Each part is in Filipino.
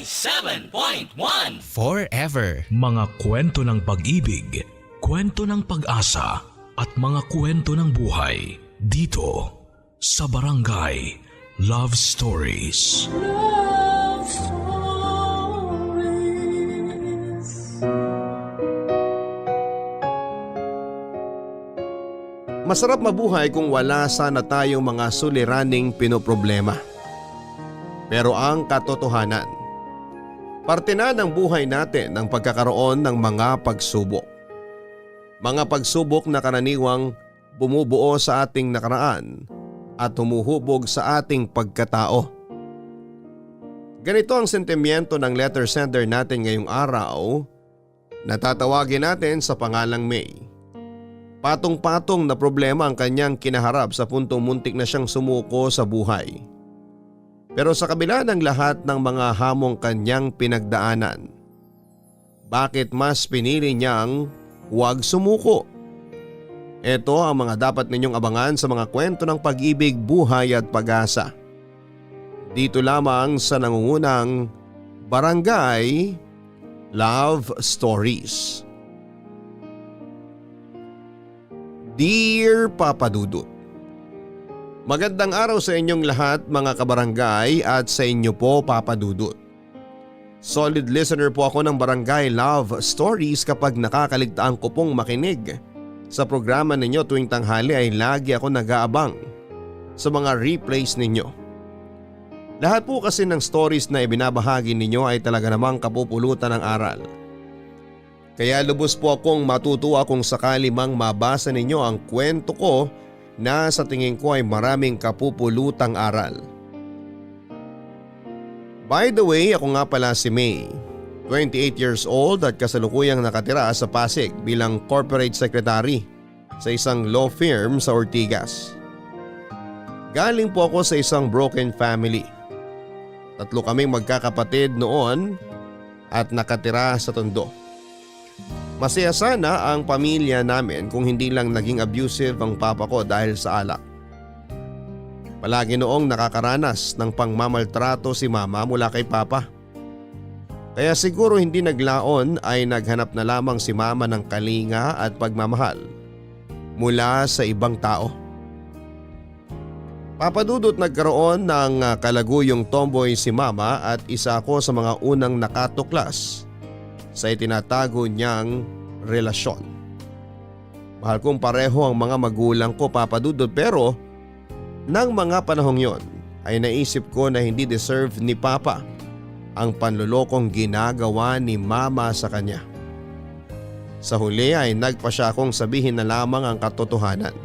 97.1 Forever. Mga kwento ng pag-ibig, kwento ng pag-asa at mga kwento ng buhay dito sa Barangay Love Stories. Love Stories. Masarap mabuhay kung wala sana tayong mga suliraning pinoproblema. Pero ang katotohanan, parte na ng buhay natin ang pagkakaroon ng mga pagsubok. Mga pagsubok na karaniwang bumubuo sa ating nakaraan at humuhubog sa ating pagkatao. Ganito ang sentimiento ng letter sender natin ngayong araw na tatawagin natin sa pangalang May. Patong-patong na problema ang kanyang kinaharap sa puntong muntik na siyang sumuko sa buhay. Pero sa kabila ng lahat ng mga hamong kanyang pinagdaanan, bakit mas pinili niyang huwag sumuko? Ito ang mga dapat ninyong abangan sa mga kwento ng pag-ibig, buhay at pag-asa. Dito lamang sa nangungunang Barangay Love Stories. Dear Papa Dudut, magandang araw sa inyong lahat mga kabarangay at sa inyo po Papa Dudut. Solid listener po ako ng Barangay Love Stories. Kapag nakakaligtaan ko pong makinig sa programa ninyo tuwing tanghali ay lagi ako nag-aabang sa mga replays ninyo. Lahat po kasi ng stories na ibinabahagi ninyo ay talaga namang kapupulutan ng aral. Kaya lubos po akong matutuwa kung sakali mang mabasa ninyo ang kwento ko na sa tingin ko ay maraming kapupulutang aral. By the way, ako nga pala si May, 28 years old at kasalukuyang nakatira sa Pasig bilang corporate secretary sa isang law firm sa Ortigas. Galing po ako sa isang broken family. Tatlo kaming magkakapatid noon at nakatira sa Tondo. Masaya sana ang pamilya namin kung hindi lang naging abusive ang papa ko dahil sa alak. Palagi noong nakakaranas ng pangmamaltrato si mama mula kay papa. Kaya siguro hindi naglaon ay naghanap na lamang si mama ng kalinga at pagmamahal mula sa ibang tao. Papadudot nagkaroon ng kalaguyong tomboy si mama at isa ako sa mga unang nakatuklas sa itinatago niyang relasyon. Mahal kong pareho ang mga magulang ko Papadudot, pero nang mga panahong yon ay naisip ko na hindi deserve ni papa ang panlulokong ginagawa ni mama sa kanya. Sa huli ay nagpa siya akong sabihin na lamang ang katotohanan.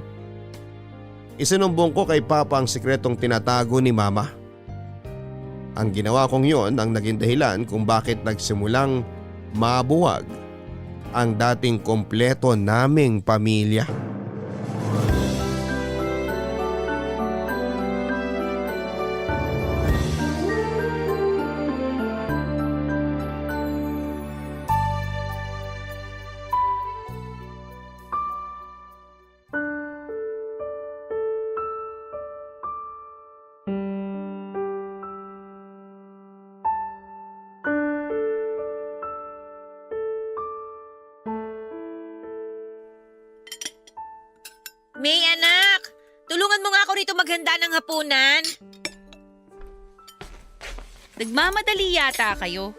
Isinumbong ko kay papa ang sikretong tinatago ni mama. Ang ginawa kong yon ang naging dahilan kung bakit nagsimulang mabuwag ang dating kompleto naming pamilya. May anak, tulungan mo nga ako rito maghanda ng hapunan. Nagmamadali yata kayo.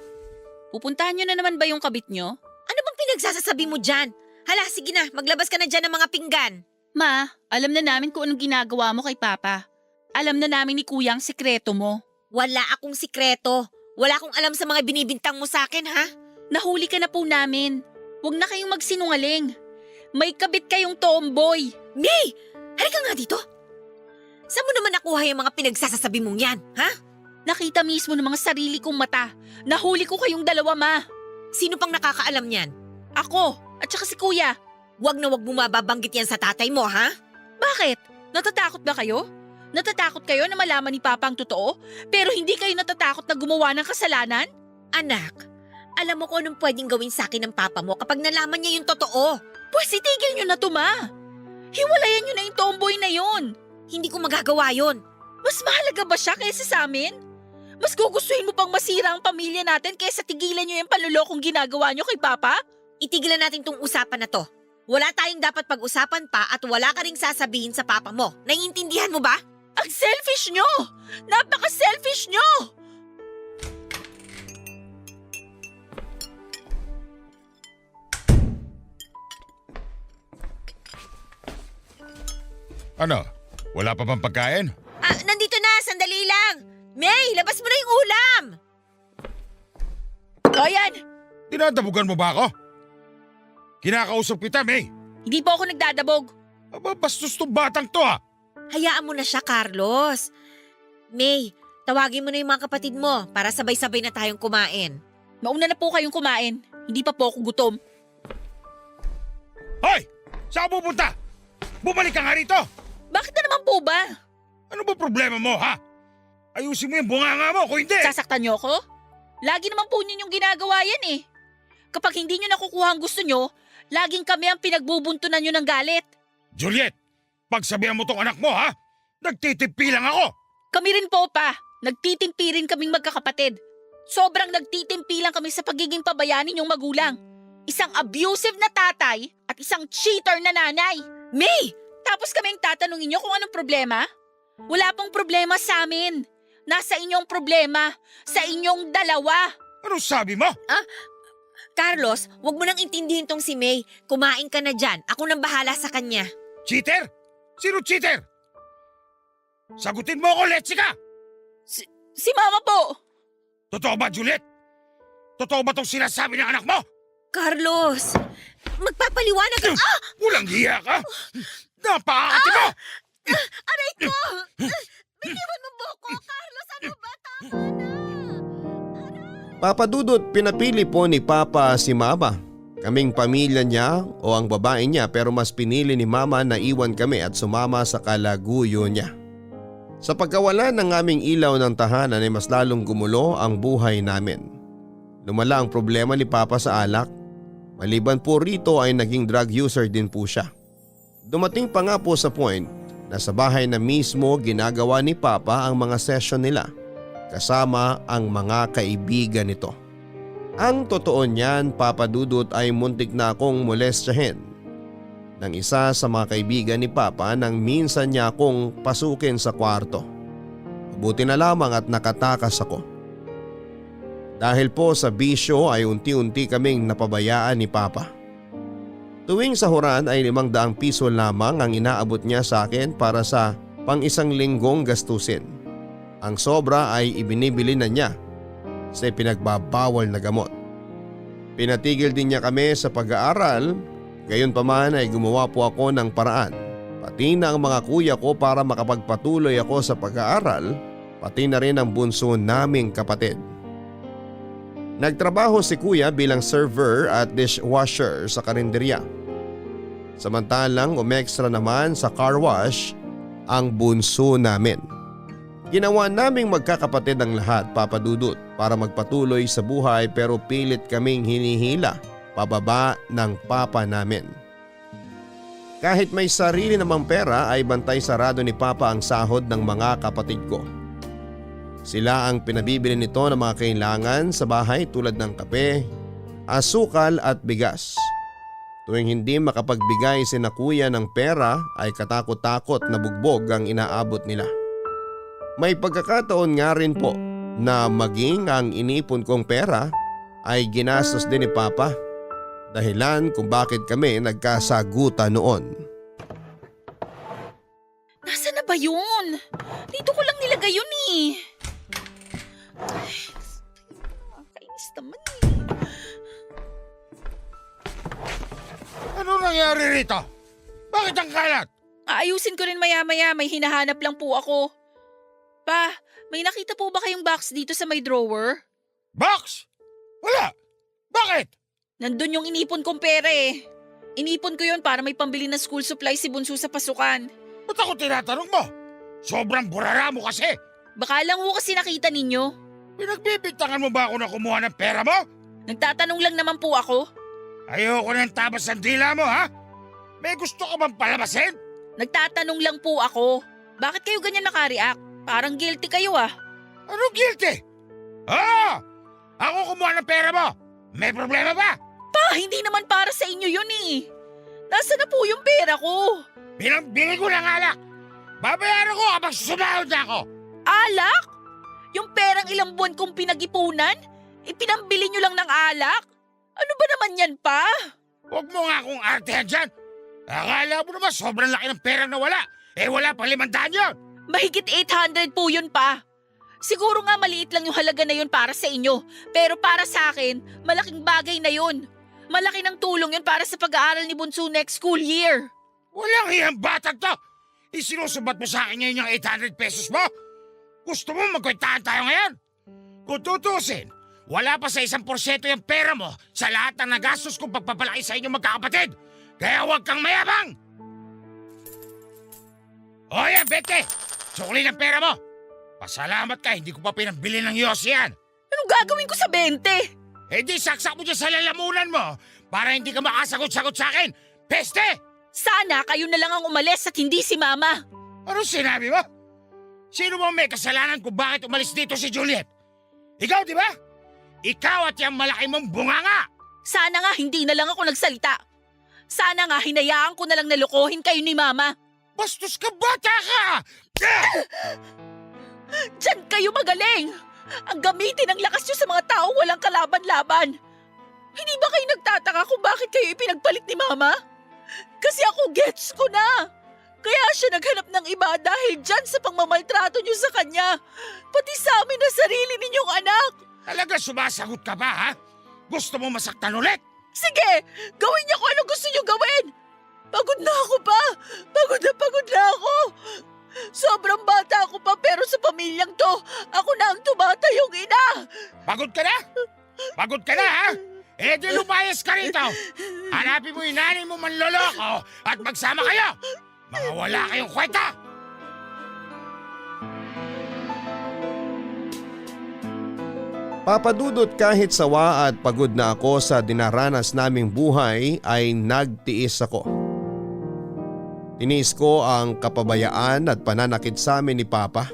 Pupuntahan nyo na naman ba yung kabit nyo? Ano bang pinagsasasabi mo dyan? Hala, sige na, maglabas ka na dyan ng mga pinggan. Ma, alam na namin kung anong ginagawa mo kay Papa. Alam na namin ni Kuya ang sikreto mo. Wala akong sikreto. Wala akong alam sa mga binibintang mo sa akin, ha? Nahuli ka na po namin. Huwag na kayong magsinungaling. May kabit kayong tomboy. May! Halika nga dito. Saan mo naman nakuha yung mga pinagsasasabi mong yan, ha? Nakita mismo ng mga sarili kong mata. Nahuli ko kayong dalawa, Ma. Sino pang nakakaalam yan? Ako, at saka si Kuya. Wag na wag bumababanggit yan sa tatay mo, ha? Bakit? Natatakot ba kayo? Natatakot kayo na malaman ni Papa ang totoo? Pero hindi kayo natatakot na gumawa ng kasalanan? Anak, alam mo kung anong pwedeng gawin sa akin ng papa mo kapag nalaman niya yung totoo. Pues itigil nyo na to, Ma. Hiwalayan nyo na yung tomboy na yon. Hindi ko magagawa yon. Mas mahalaga ba siya kaysa sa amin? Mas gugustuhin mo pang masira ang pamilya natin kaysa tigilan nyo yung panlulokong ginagawa nyo kay Papa? Itigilan natin tong usapan na to. Wala tayong dapat pag-usapan pa at wala ka ring sasabihin sa papa mo. Naiintindihan mo ba? Ang selfish nyo! Napaka-selfish nyo! Ano? Wala pa bang pagkain? Nandito na, sandali lang. May, labas mo na yung ulam. O yan! Dinadabugan mo ba ako? Kinakausap kita, May. Hindi po ako nagdadabog. Aba, bastos tong batang to ha. Hayaan mo na siya, Carlos. May, tawagin mo na yung mga kapatid mo para sabay-sabay na tayong kumain. Mauna na po kayong kumain. Hindi pa po ako gutom. Hoy! Saan ka pupunta? Bumalik ka nga rito! Bakit na naman po ba? Ano ba problema mo, ha? Ayusin mo yung bunganga mo kung hindi! Sasaktan nyo ako? Lagi naman po ninyong ginagawa yan eh. Kapag hindi nyo nakukuha ang gusto nyo, laging kami ang pinagbubuntunan nyo ng galit. Juliet, pagsabihan mo tong anak mo, ha? Nagtitipi lang ako! Kami rin po pa. Nagtitimpi rin kaming magkakapatid. Sobrang nagtitimpi lang kami sa pagiging pabayani ninyong magulang. Isang abusive na tatay at isang cheater na nanay. May! Tapos kaming tatanungin nyo kung anong problema? Wala pong problema sa amin. Nasa inyong problema. Sa inyong dalawa. Anong sabi mo? Carlos, wag mo nang intindihin tong si May. Kumain ka na dyan. Ako nang bahala sa kanya. Cheater? Sino cheater? Sagutin mo ako, Letsika! Si Mama po. Totoo ba, Juliet? Totoo ba tong sinasabi ng anak mo? Carlos, magpapaliwanag ka. Walang hiya ka! Napakakati mo! Aray ko! Bitiwan mo buko, Carlos. Ano ba? Tama na. Papa Dudut, pinapili po ni Papa si Mama. Kaming pamilya niya o ang babae niya, pero mas pinili ni Mama na iwan kami at sumama sa kalaguyo niya. Sa pagkawala ng aming ilaw ng tahanan ay mas lalong gumulo ang buhay namin. Lumala ang problema ni Papa sa alak. Maliban po rito ay naging drug user din po siya. Dumating pa nga po sa point na sa bahay na mismo ginagawa ni Papa ang mga session nila kasama ang mga kaibigan nito. Ang totoo niyan, Papa Dudut, ay muntik na akong molestyahin ng isa sa mga kaibigan ni Papa nang minsan niya akong pasukin sa kwarto. Mabuti na lamang at nakatakas ako. Dahil po sa bisyo ay unti-unti kaming napabayaan ni Papa. Tuwing sahuran ay 500 piso lamang ang inaabot niya sa akin para sa pang-isang linggong gastusin. Ang sobra ay ibinibili na niya sa pinagbabawal na gamot. Pinatigil din niya kami sa pag-aaral, gayon pa man ay gumawa po ako ng paraan, pati na ang mga kuya ko para makapagpatuloy ako sa pag-aaral, pati na rin ang bunso naming kapatid. Nagtrabaho si kuya bilang server at dishwasher sa karinderya. Samantalang umextra naman sa car wash ang bunso namin. Ginawa naming magkakapatid ang lahat, Papa Dudut, para magpatuloy sa buhay, pero pilit kaming hinihila pababa ng papa namin. Kahit may sarili namang pera ay bantay sarado ni Papa ang sahod ng mga kapatid ko. Sila ang pinabibili nito ng mga kailangan sa bahay tulad ng kape, asukal at bigas. Tuwing hindi makapagbigay sina kuya ng pera ay katakot-takot na bugbog ang inaabot nila. May pagkakataon nga rin po na maging ang inipon kong pera ay ginastos din ni Papa. Dahilan kung bakit kami nagkasagutan noon. Nasaan na ba yun? Dito ko lang nilagay yun eh. Kainis naman eh. Ano nangyari rito? Bakit ang kalat? Aayusin ko rin maya-maya, may hinahanap lang po ako. Pa, may nakita po ba kayong box dito sa may drawer? Box? Wala! Bakit? Nandun yung inipon kong pera eh. Inipon ko yun para may pambili ng school supplies si Bunso sa pasukan. Ba't ako tinatanong mo? Sobrang burara mo kasi! Baka lang ho kasi nakita ninyo. Pinagbibigtangan mo ba ako na kumuha ng pera mo? Nagtatanong lang naman po ako. Ayoko ng tabas ng dila mo, ha? May gusto ka bang palabasin? Nagtatanong lang po ako. Bakit kayo ganyan nakareact? Parang guilty kayo ah. Ano guilty? Oo! Ako kumuha ng pera mo! May problema ba? Pa, hindi naman para sa inyo yun eh. Nasaan na po yung pera ko? Binili ko ng alak! Babayaran ko kapag susunahod na ako! Alak? Yung perang ilang buwan kong pinag-ipunan? Ipinambili nyo lang ng alak? Ano ba naman yan, pa? Huwag mo nga akong artehan dyan! Akala mo naman sobrang laki ng perang nawala. Wala pa 500 yun! Mahigit 800 po yun, pa. Siguro nga maliit lang yung halaga na yun para sa inyo. Pero para sa akin, malaking bagay na yun. Malaki ng tulong yun para sa pag-aaral ni Bunso next school year. Walang hiyang batag to! Isinusubat mo sa akin ngayon yung 800 pesos mo? Gusto mo magkwentaan tayo ngayon? Kung tutusin, wala pa sa 1% yung pera mo sa lahat ng nagastos kong pagpapalaki sa inyong magkakapatid. Kaya huwag kang mayabang! O yan, Betty! Sukli ng pera mo! Pasalamat ka, hindi ko pa pinambili ng Yossi yan. Anong gagawin ko sa 20? Di saksak mo dyan sa lalamunan mo para hindi ka makasagot-sagot sa akin. Peste! Sana kayo na lang ang umalis at hindi si Mama. Ano sinabi mo? Sino mo may kasalanan kung bakit umalis dito si Juliet? Ikaw, di ba? Ikaw at yung malaki mong bunganga! Sana nga hindi na lang ako nagsalita. Sana nga hinayaan ko na lang nalokohin kayo ni Mama. Bastos ka, bata ka! Diyan kayo magaling! Ang gamitin ng lakas nyo sa mga tao walang kalaban-laban. Hindi ba kayo nagtataka kung bakit kayo ipinagpalit ni Mama? Kasi ako gets ko na. Kaya siya naghanap ng iba dahil dyan sa pangmamaltrato nyo sa kanya. Pati sa amin na sarili ninyong anak. Talaga sumasagot ka ba, ha? Gusto mo masaktan ulit? Sige, gawin niyo kung ano gusto niyo gawin. Pagod na ako pa. Pagod na ako. Sobrang bata ako pa pero sa pamilyang to, ako na ang tumatayong ina. Pagod ka na? Pagod ka na, ha? Di lumayas ka rito. Hanapin mo yung nanay mo manloloko at magsama kayo. Mga wala kayong kwenta. Papadudot kahit sawa at pagod na ako sa dinaranas naming buhay ay nagtiis ako. Tiniis ko ang kapabayaan at pananakit sa amin ni Papa.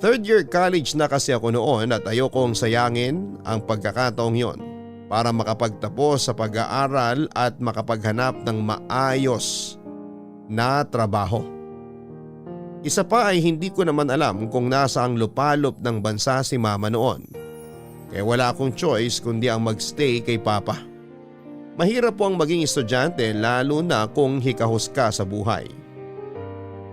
Third year college na kasi ako noon at ayokong sayangin ang pagkakataong yon para makapagtapos sa pag-aaral at makapaghanap ng maayos na trabaho. Isa pa ay hindi ko naman alam kung nasa ang lupalop ng bansa si Mama noon. Kaya wala akong choice kundi ang magstay kay Papa. Mahirap po ang maging estudyante lalo na kung hikahos ka sa buhay.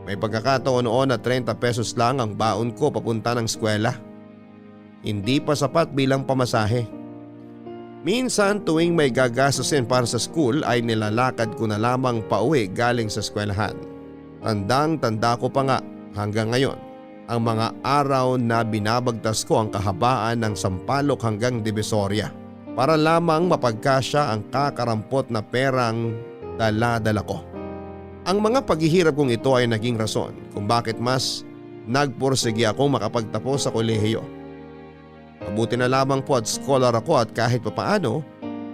May pagkakataon noon na 30 pesos lang ang baon ko papunta ng eskwela. Hindi pa sapat bilang pamasahe. Minsan tuwing may gagastusin para sa school ay nilalakad ko na lamang pauwi galing sa eskwelahan. Tandang-tanda ko pa nga hanggang ngayon ang mga araw na binabagtas ko ang kahabaan ng Sampaloc hanggang Divisoria para lamang mapagkasya ang kakarampot na perang dala-dala ko. Ang mga paghihirap kong ito ay naging rason kung bakit mas nagpursige akong makapagtapos sa kolehiyo. Mabuti na lamang po at scholar ako at kahit papaano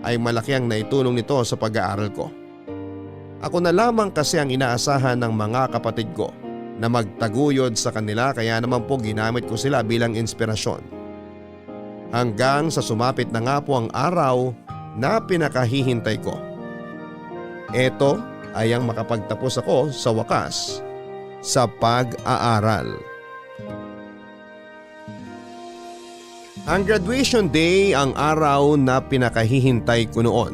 ay malaki ang naitulong nito sa pag-aaral ko. Ako na lamang kasi ang inaasahan ng mga kapatid ko na magtaguyod sa kanila kaya naman po ginamit ko sila bilang inspirasyon. Hanggang sa sumapit na nga po ang araw na pinakahihintay ko. Ito ay ang makapagtapos ako sa wakas sa pag-aaral. Ang graduation day ang araw na pinakahihintay ko noon.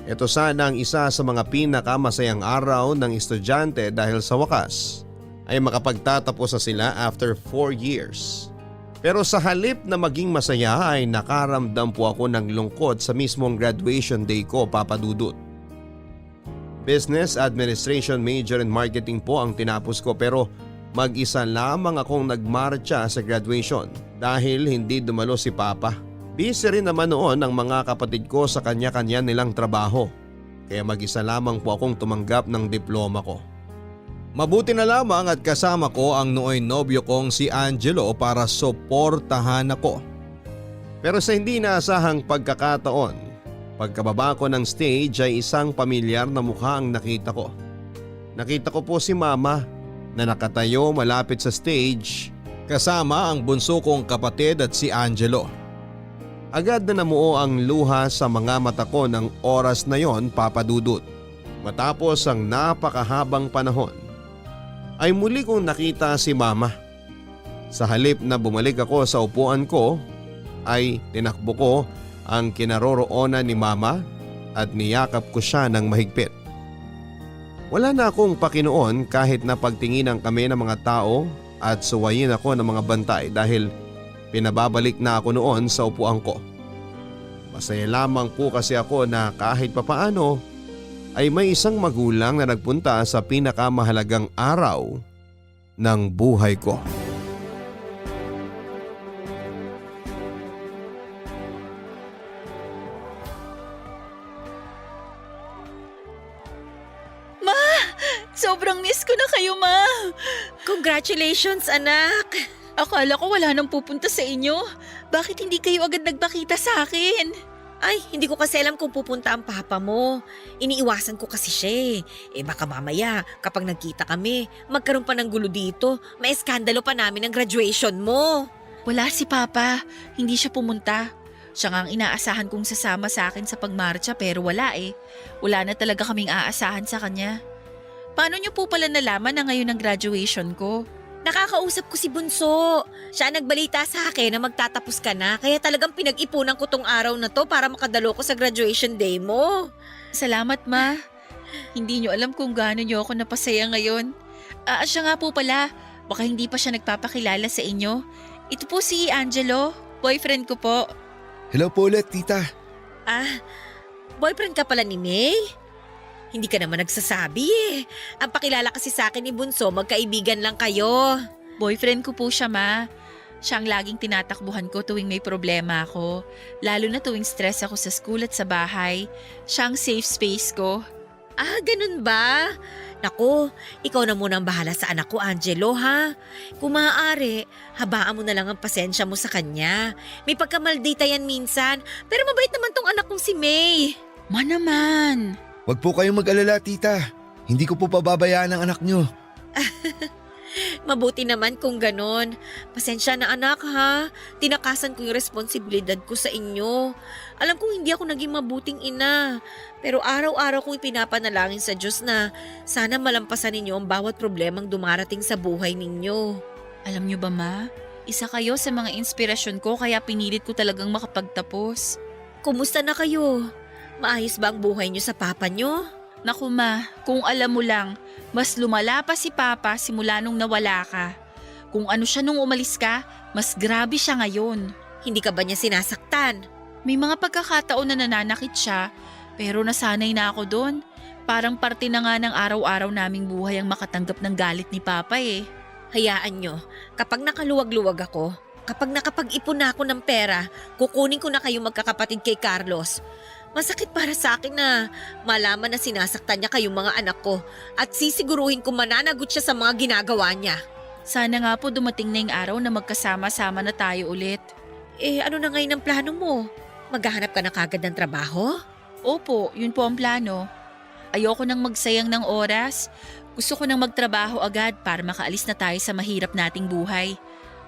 Ito sana ang isa sa mga pinakamasayang araw ng estudyante dahil sa wakas ay makapagtatapos na sila after 4 years. Pero sa halip na maging masaya ay nakaramdam po ako ng lungkot sa mismong graduation day ko, Papa Dudut. Business Administration major and marketing po ang tinapos ko pero mag-isa lamang akong nagmarcha sa graduation dahil hindi dumalo si Papa. Busy rin naman noon ang mga kapatid ko sa kanya-kanya nilang trabaho kaya mag-isa lamang po akong tumanggap ng diploma ko. Mabuti na lamang at kasama ko ang nooy nobyo kong si Angelo para suportahan ako. Pero sa hindi naasahang pagkakataon, pagkababa ko ng stage ay isang pamilyar na mukha ang nakita ko. Nakita ko po si Mama na nakatayo malapit sa stage kasama ang bunso kong kapatid at si Angelo. Agad na namuo ang luha sa mga mata ko ng oras na yon, Papa Dudut. Matapos ang napakahabang panahon ay muli kong nakita si Mama. Sa halip na bumalik ako sa upuan ko ay tinakbo ko ang kinaroroonan ni Mama at niyakap ko siya ng mahigpit. Wala na akong pakinoon kahit na pagtinginan kami ng mga tao at suwayin ako ng mga bantay dahil pinababalik na ako noon sa upuan ko. Masaya lamang po kasi ako na kahit papaano ay may isang magulang na nagpunta sa pinakamahalagang araw ng buhay ko. Sobrang miss ko na kayo, Ma. Congratulations, anak! Akala ko wala nang pupunta sa inyo. Bakit hindi kayo agad nagpakita sa akin? Ay, hindi ko kasi alam kung pupunta ang papa mo. Iniiwasan ko kasi siya eh. Baka mamaya, kapag nagkita kami, magkaroon pa ng gulo dito. May eskandalo pa namin ang graduation mo. Wala si Papa. Hindi siya pumunta. Siya nga ang inaasahan kong sasama sa akin sa pagmarcha pero wala eh. Wala na talaga kaming aasahan sa kanya. Paano niyo po pala nalaman na ngayon ang graduation ko? Nakakausap ko si Bunso. Siya nagbalita sa akin na magtatapos ka na. Kaya talagang pinag-ipunan ko tong araw na to para makadalo ko sa graduation day mo. Salamat, Ma. Hindi niyo alam kung gaano niyo ako napasaya ngayon. Siya nga po pala. Baka hindi pa siya nagpapakilala sa inyo. Ito po si Angelo, boyfriend ko po. Hello po ulit, tita. Boyfriend ka pala ni May? Hindi ka naman nagsasabi eh. Ang pakilala kasi sa akin ni Bunso, magkaibigan lang kayo. Boyfriend ko po siya, Ma. Siya ang laging tinatakbuhan ko tuwing may problema ako. Lalo na tuwing stress ako sa school at sa bahay. Siya ang safe space ko. Ganun ba? Naku, ikaw na muna ang bahala sa anak ko, Angelo, ha? Kung maaari, habaan mo na lang ang pasensya mo sa kanya. May pagkamaldita yan minsan, pero mabait naman tong anak kong si May. Ma naman. Huwag po kayong mag-alala, tita. Hindi ko po pababayaan ang anak nyo. Mabuti naman kung ganon. Pasensya na anak ha. Tinakasan ko yung responsibilidad ko sa inyo. Alam kong hindi ako naging mabuting ina. Pero araw-araw kong ipinapanalangin sa Diyos na sana malampasan ninyo ang bawat problemang dumarating sa buhay ninyo. Alam niyo ba, Ma? Isa kayo sa mga inspirasyon ko kaya pinilit ko talagang makapagtapos. Kumusta na kayo? Maayos ba ang buhay niyo sa papa niyo? Naku, Ma, kung alam mo lang, mas lumala pa si Papa simula nung nawala ka. Kung ano siya nung umalis ka, mas grabe siya ngayon. Hindi ka ba niya sinasaktan? May mga pagkakataon na nananakit siya, pero nasanay na ako doon. Parang parte na nga ng araw-araw naming buhay ang makatanggap ng galit ni Papa eh. Hayaan niyo, kapag nakaluwag-luwag ako, kapag nakapag-ipon na ako ng pera, kukunin ko na kayo magkakapatid kay Carlos. Masakit para sa akin na malaman na sinasaktan niya kayong mga anak ko at sisiguruhin kong mananagot siya sa mga ginagawa niya. Sana nga po dumating na yung araw na magkasama-sama na tayo ulit. Ano na ngayon ang plano mo? Maghahanap ka na kagad ng trabaho? Opo, yun po ang plano. Ayoko nang magsayang ng oras. Gusto ko nang magtrabaho agad para makaalis na tayo sa mahirap nating buhay.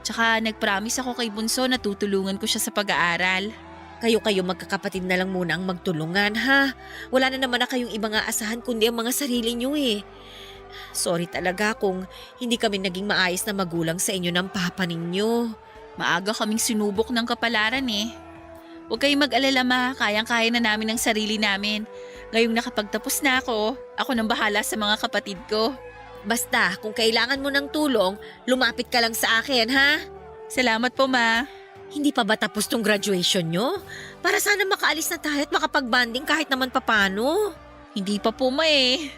Tsaka nag-promise ako kay Bunso na tutulungan ko siya sa pag-aaral. Kayo magkakapatid na lang muna ang magtulungan ha. Wala na naman na kayong ibang aasahan kundi ang mga sarili niyo eh. Sorry talaga kung hindi kami naging maayos na magulang sa inyo ng papa ninyo. Maaga kaming sinubok ng kapalaran eh. Huwag kayong mag-alala, Ma, kayang-kaya na namin ang sarili namin. Ngayong nakapagtapos na ako nang bahala sa mga kapatid ko. Basta kung kailangan mo ng tulong, lumapit ka lang sa akin ha. Salamat po, Ma. Hindi pa ba tapos tong graduation nyo? Para sana makaalis na tayo at makapag-banding kahit naman papano. Hindi pa po, Ma eh.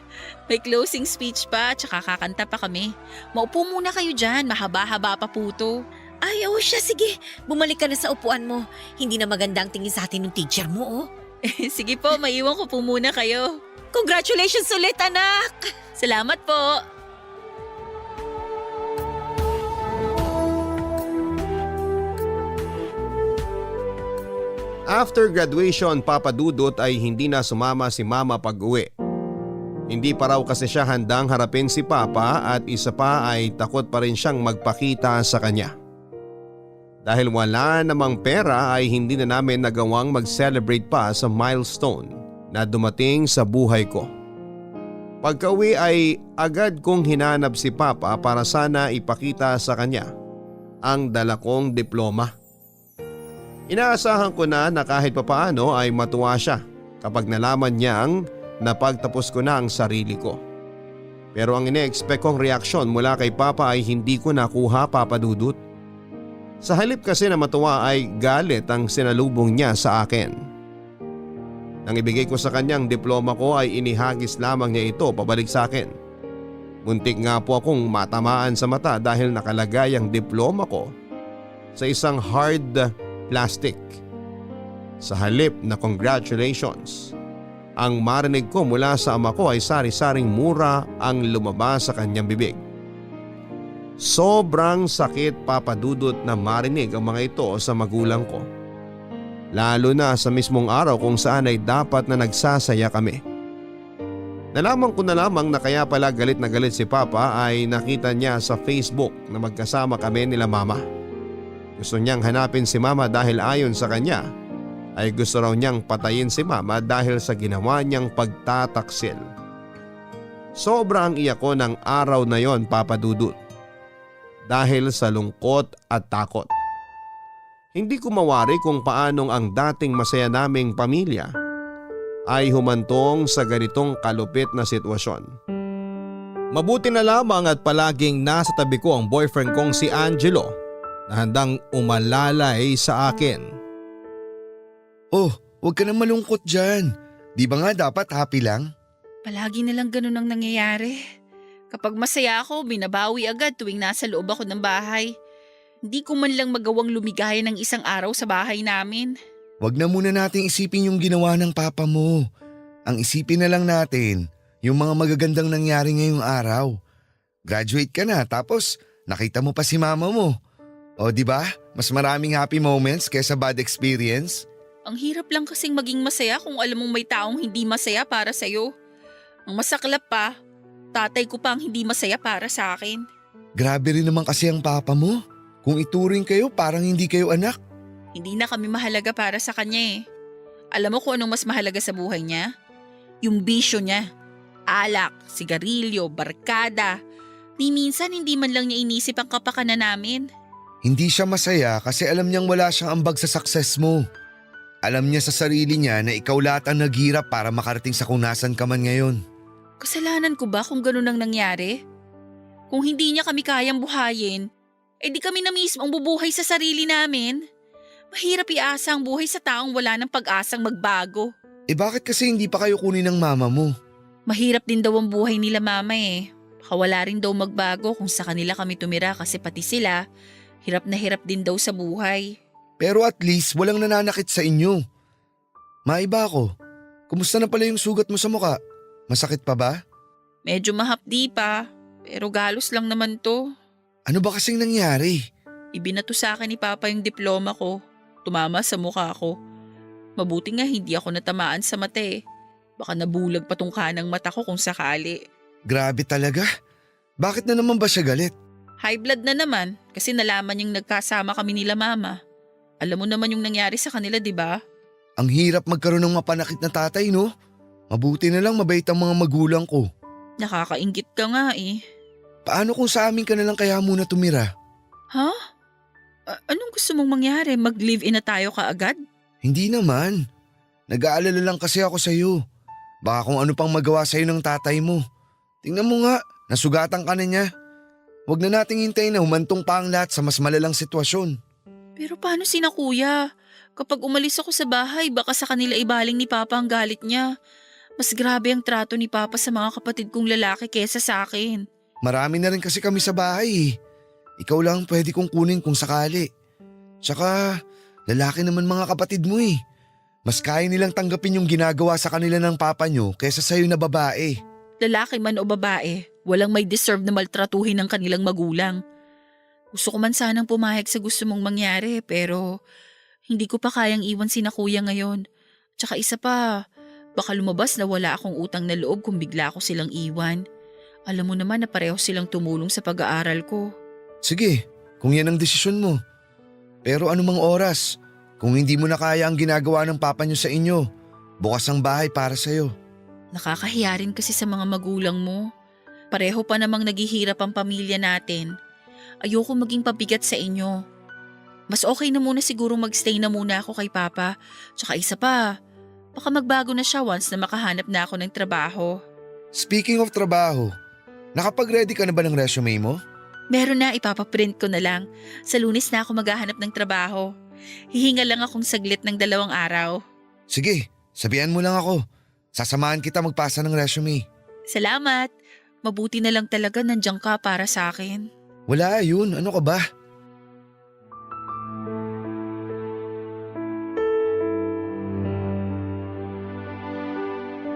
May closing speech pa, tsaka kakanta pa kami. Maupo muna kayo dyan, mahaba-haba pa po to. Ay, siya, sige. Bumalik ka na sa upuan mo. Hindi na maganda ang tingin sa atin ng teacher mo, oh. Sige po, maiwan ko po muna kayo. Congratulations ulit, anak! Salamat po. After graduation, Papa Dudut ay hindi na sumama si Mama pag-uwi. Hindi pa raw kasi siya handang harapin si Papa at isa pa ay takot pa rin siyang magpakita sa kanya. Dahil wala namang pera ay hindi na namin nagawang mag-celebrate pa sa milestone na dumating sa buhay ko. Pagka-uwi ay agad kong hinanap si Papa para sana ipakita sa kanya ang dala kong diploma. Inaasahan ko na kahit papaano ay matuwa siya kapag nalaman niyang napagtapos ko na ang sarili ko. Pero ang ine-expect kong reaksyon mula kay Papa ay hindi ko nakuha, Papa Dudut. Sa halip kasi na matuwa ay galit ang sinalubong niya sa akin. Nang ibigay ko sa kanyang diploma ko ay inihagis lamang niya ito pabalik sa akin. Muntik nga po akong matamaan sa mata dahil nakalagay ang diploma ko sa isang hard plastic. Sa halip na congratulations, ang marinig ko mula sa ama ko ay sari-saring mura ang lumabas sa kanyang bibig. Sobrang sakit, Papa Dudut, na marinig ang mga ito sa magulang ko. Lalo na sa mismong araw kung saan ay dapat na nagsasaya kami. Nalaman ko na lamang na kaya pala galit na galit si Papa ay nakita niya sa Facebook na magkasama kami nila Mama. Gusto niyang hanapin si Mama dahil ayon sa kanya ay gusto raw niyang patayin si Mama dahil sa ginawa niyang pagtataksil. Sobrang iyak ko ng araw na yon, Papa Dudut. Dahil sa lungkot at takot. Hindi ko mawari kung paanong ang dating masaya naming pamilya ay humantong sa ganitong kalupit na sitwasyon. Mabuti na lamang at palaging nasa tabi ko ang boyfriend kong si Angelo na handang umalalay sa akin. Oh, huwag ka na malungkot dyan. Di ba nga dapat happy lang? Palagi na lang ganun ang nangyayari. Kapag masaya ako, binabawi agad tuwing nasa loob ako ng bahay. Hindi ko man lang magawang lumigaya ng isang araw sa bahay namin. Huwag na muna nating isipin yung ginawa ng papa mo. Ang isipin na lang natin yung mga magagandang nangyari ngayong araw. Graduate ka na tapos nakita mo pa si mama mo. O di ba? Mas maraming happy moments kaysa bad experience. Ang hirap lang kasing maging masaya kung alam mong may taong hindi masaya para sa'yo. Ang masaklap pa, tatay ko pa ang hindi masaya para sa akin. Grabe rin naman kasi ang papa mo. Kung ituring kayo parang hindi kayo anak. Hindi na kami mahalaga para sa kanya eh. Alam mo kung anong mas mahalaga sa buhay niya? Yung bisyo niya. Alak, sigarilyo, barkada. Ni minsan hindi man lang niya inisip ang kapakanan namin. Hindi siya masaya kasi alam niyang wala siyang ambag sa success mo. Alam niya sa sarili niya na ikaw lahat ang naghirap para makarating sa kung nasan ka man ngayon. Kasalanan ko ba kung ganun ang nangyari? Kung hindi niya kami kayang buhayin, di kami na mismo ang bubuhay sa sarili namin. Mahirap iasa ang buhay sa taong wala ng pag-asang magbago. Bakit kasi hindi pa kayo kunin ng mama mo? Mahirap din daw ang buhay nila mama eh. Baka wala rin daw magbago kung sa kanila kami tumira kasi pati sila, hirap na hirap din daw sa buhay. Pero at least walang nananakit sa inyo. Maiba ako. Kumusta na pala yung sugat mo sa muka? Masakit pa ba? Medyo mahapdi pa, pero galos lang naman to. Ano ba kasing nangyari? Ibinato sa akin ni Papa yung diploma ko. Tumama sa mukha ko. Mabuti nga hindi ako natamaan sa mata eh. Baka nabulag pa tong kanang mata ko kung sakali. Grabe talaga. Bakit na naman ba siya galit? High blood na naman kasi nalaman niyang nagkasama kami nila mama. Alam mo naman yung nangyari sa kanila, di ba? Ang hirap magkaroon ng mapanakit na tatay, no? Mabuti na lang mabait ang mga magulang ko. Nakakaingit ka nga eh. Paano kung sa amin ka na lang kaya muna tumira? Ha? Anong gusto mong mangyari? Mag-live-in na tayo kaagad? Hindi naman. Nag-aalala lang kasi ako sa'yo. Baka kung ano pang magawa sa'yo ng tatay mo. Tingnan mo nga, nasugatan ka na niya. Huwag na nating hintayin na humantong pa ang lahat sa mas malalang sitwasyon. Pero paano sina kuya? Kapag umalis ako sa bahay, baka sa kanila ibaling ni Papa ang galit niya. Mas grabe ang trato ni Papa sa mga kapatid kong lalaki kesa sa akin. Marami na rin kasi kami sa bahay eh. Ikaw lang pwede kong kunin kung sakali. Tsaka, lalaki naman mga kapatid mo eh. Mas kaya nilang tanggapin yung ginagawa sa kanila ng papa nyo kaysa sa'yo na babae. Lalaki man o babae, walang may deserve na maltratuhin ng kanilang magulang. Gusto ko man sanang pumayag sa gusto mong mangyari pero hindi ko pa kayang iwan sina kuya ngayon. Tsaka isa pa, Baka lumabas na wala akong utang na loob kung bigla ko silang iwan. Alam mo naman na pareho silang tumulong sa pag-aaral ko. Sige, kung yan ang desisyon mo. Pero anumang oras, kung hindi mo na kaya ang ginagawa ng papa niyo sa inyo, bukas ang bahay para sa'yo. Nakakahiya rin kasi sa mga magulang mo. Pareho pa namang naghihirap ang pamilya natin. Ayoko maging pabigat sa inyo. Mas okay na muna siguro magstay na muna ako kay papa. Tsaka isa pa, baka magbago na siya once na makahanap na ako ng trabaho. Speaking of trabaho, nakapag-ready ka na ba ng resume mo? Meron na, ipapaprint ko na lang. Sa Lunes na ako maghahanap ng trabaho. Hihinga lang akong saglit ng 2 araw. Sige, sabihan mo lang ako. Sasamahan kita magpasa ng resume. Salamat. Mabuti na lang talaga nandiyan ka para sa akin. Wala yun, ano ka ba?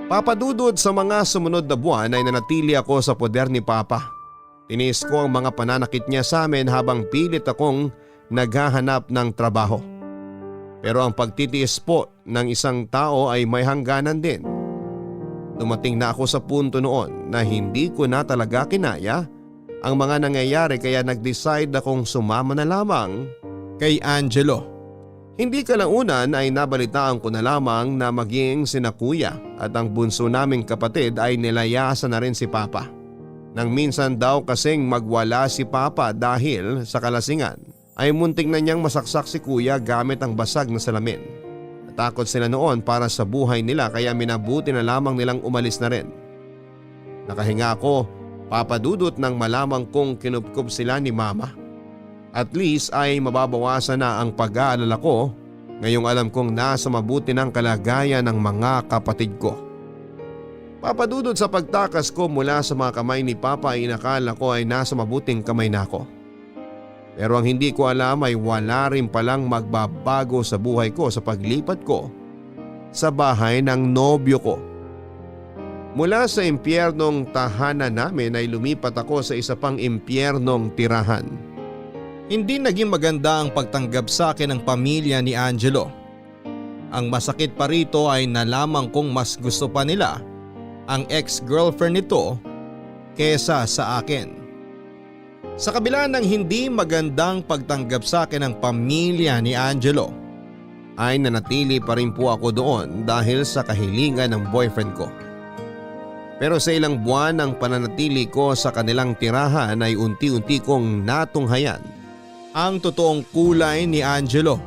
Papadudod sa mga sumunod na buwan ay nanatili ako sa poder ni Papa. Tiniis ko ang mga pananakit niya sa amin habang pilit akong naghahanap ng trabaho. Pero ang pagtitiis po ng isang tao ay may hangganan din. Dumating na ako sa punto noon na hindi ko na talaga kinaya ang mga nangyayari kaya nag-decide akong sumama na lamang kay Angelo. Hindi kalaunan ay nabalitaan ko na lamang na maging sina kuya at ang bunso naming kapatid ay nilayasan na rin si Papa. Nang minsan daw kasing magwala si Papa dahil sa kalasingan ay muntik na niyang masaksak si kuya gamit ang basag na salamin. Natakot sila noon para sa buhay nila kaya minabuti na lamang nilang umalis na rin. Nakahinga ako, papadudot nang malamang kong kinupkup sila ni Mama. At least ay mababawasan na ang pag-aalala ko ngayong alam kong nasa mabuti ng kalagayan ng mga kapatid ko. Papadudod sa pagtakas ko mula sa mga kamay ni Papa ay inakala ko ay nasa mabuting kamay na ako. Pero ang hindi ko alam ay wala rin palang magbabago sa buhay ko sa paglipat ko sa bahay ng nobyo ko. Mula sa impyernong tahanan namin ay lumipat ako sa isa pang impyernong tirahan. Hindi naging maganda ang pagtanggap sa akin ng pamilya ni Angelo. Ang masakit pa rito ay nalaman kong mas gusto pa nila ang ex-girlfriend nito kesa sa akin. Sa kabila ng hindi magandang pagtanggap sa akin ng pamilya ni Angelo, ay nanatili pa rin po ako doon dahil sa kahilingan ng boyfriend ko. Pero sa ilang buwan ng pananatili ko sa kanilang tirahan ay unti-unti kong natunghayan ang totoong kulay ni Angelo.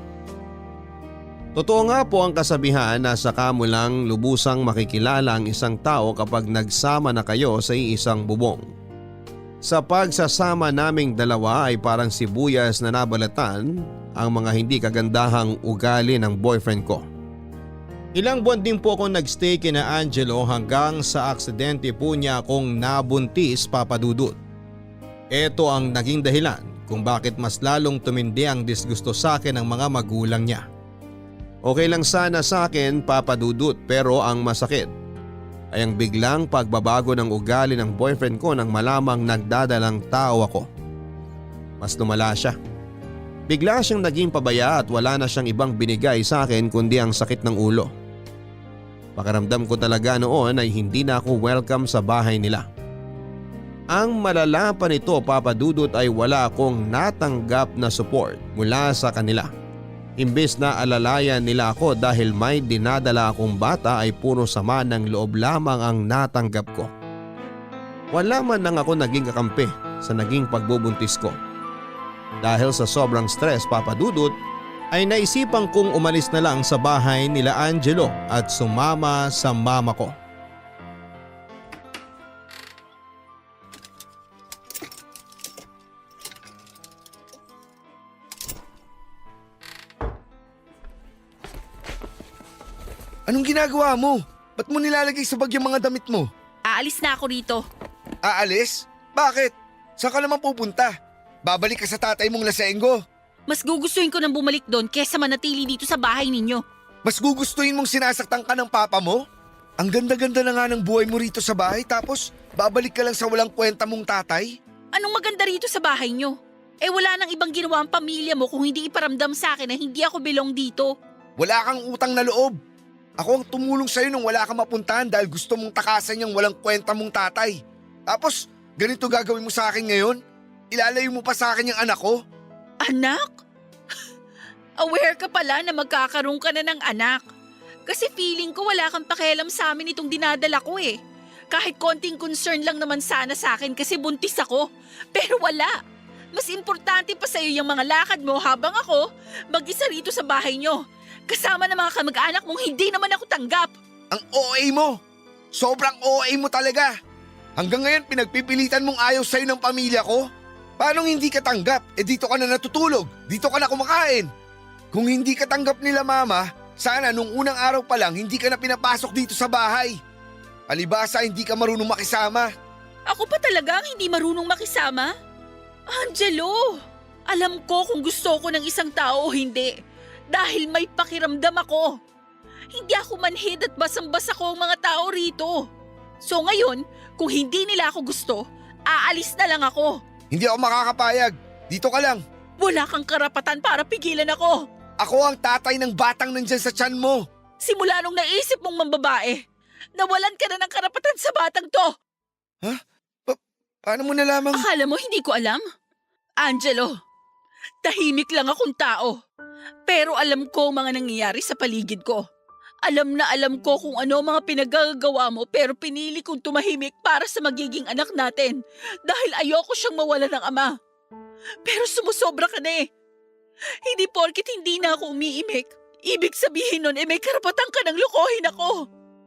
Totoo nga po ang kasabihan na saka mo lang lubusang makikilala ang isang tao kapag nagsama na kayo sa iisang bubong. Sa pagsasama naming dalawa ay parang sibuyas na nabalatan ang mga hindi kagandahang ugali ng boyfriend ko. Ilang buwan din po akong nagstay kina Angelo hanggang sa aksidente po niya akong nabuntis, papadudot. Ito ang naging dahilan kung bakit mas lalong tumindi ang disgusto sa akin ng mga magulang niya. Okay lang sana sa akin, papadudot, pero ang masakit ay ang biglang pagbabago ng ugali ng boyfriend ko nang malamang nagdadalang tao ako. Mas lumala siya. Bigla siyang naging pabaya at wala na siyang ibang binigay sa akin kundi ang sakit ng ulo. Pakiramdam ko talaga noon ay hindi na ako welcome sa bahay nila. Ang malala pa nito, papadudot, ay wala akong natanggap na support mula sa kanila. Imbes na alalayan nila ako dahil may dinadala akong bata ay puro sama ng loob lamang ang natanggap ko. Wala man lang ako naging kakampi sa naging pagbubuntis ko. Dahil sa sobrang stress, papadudot, ay naisipan kong umalis na lang sa bahay nila Angelo at sumama sa mama ko. Anong ginagawa mo? Ba't mo nilalagay sa bag yung mga damit mo? Aalis na ako rito. Aalis? Bakit? Saan ka naman pupunta? Babalik ka sa tatay mong lasenggo. Mas gugustuhin ko nang bumalik doon kesa manatili dito sa bahay ninyo. Mas gugustuhin mong sinasaktan ka ng papa mo? Ang ganda-ganda na nga ng buhay mo rito sa bahay tapos babalik ka lang sa walang kwenta mong tatay? Anong maganda rito sa bahay nyo? Eh wala nang ibang ginawa ang pamilya mo kung hindi iparamdam sa akin na hindi ako belong dito. Wala kang utang na loob. Ako ang tumulong sa'yo nung wala ka mapuntahan dahil gusto mong takasan yung walang kwenta mong tatay. Tapos, ganito gagawin mo sa akin ngayon? Ilalayo mo pa sa akin yung anak ko? Anak? Aware ka pala na magkakaroon ka na ng anak. Kasi feeling ko wala kang pakialam sa amin itong dinadala ko eh. Kahit konting concern lang naman sana sa akin kasi buntis ako. Pero wala. Mas importante pa sa'yo yung mga lakad mo habang ako mag-isa rito sa bahay nyo. Kasama ng mga kamag-anak mong hindi naman ako tanggap. Ang OA mo! Sobrang OA mo talaga! Hanggang ngayon pinagpipilitan mong ayaw sa'yo ng pamilya ko? Paano hindi ka tanggap? Dito ka na natutulog, dito ka na kumakain. Kung hindi ka tanggap nila mama, sana nung unang araw pa lang hindi ka na pinapasok dito sa bahay. Palibasa hindi ka marunong makisama. Ako pa talaga ang hindi marunong makisama? Angelo, alam ko kung gusto ko ng isang tao o hindi. Dahil may pakiramdam ako. Hindi ako manhid at basang-basa ko ang mga tao rito. So ngayon, kung hindi nila ako gusto, aalis na lang ako. Hindi ako makakapayag. Dito ka lang. Wala kang karapatan para pigilan ako. Ako ang tatay ng batang nandyan sa tiyan mo. Simula nung naisip mong mambabae, nawalan ka na ng karapatan sa batang to. Ha? Paano mo nalamang? Akala mo hindi ko alam? Angelo, tahimik lang akong tao. Pero alam ko ang mga nangyayari sa paligid ko. Alam na alam ko kung ano mga pinagagawa mo pero pinili kong tumahimik para sa magiging anak natin dahil ayoko siyang mawala ng ama. Pero sumusobra ka na eh. Hindi porkit hindi na ako umiimik. Ibig sabihin nun may karapatan ka ng lukohin ako.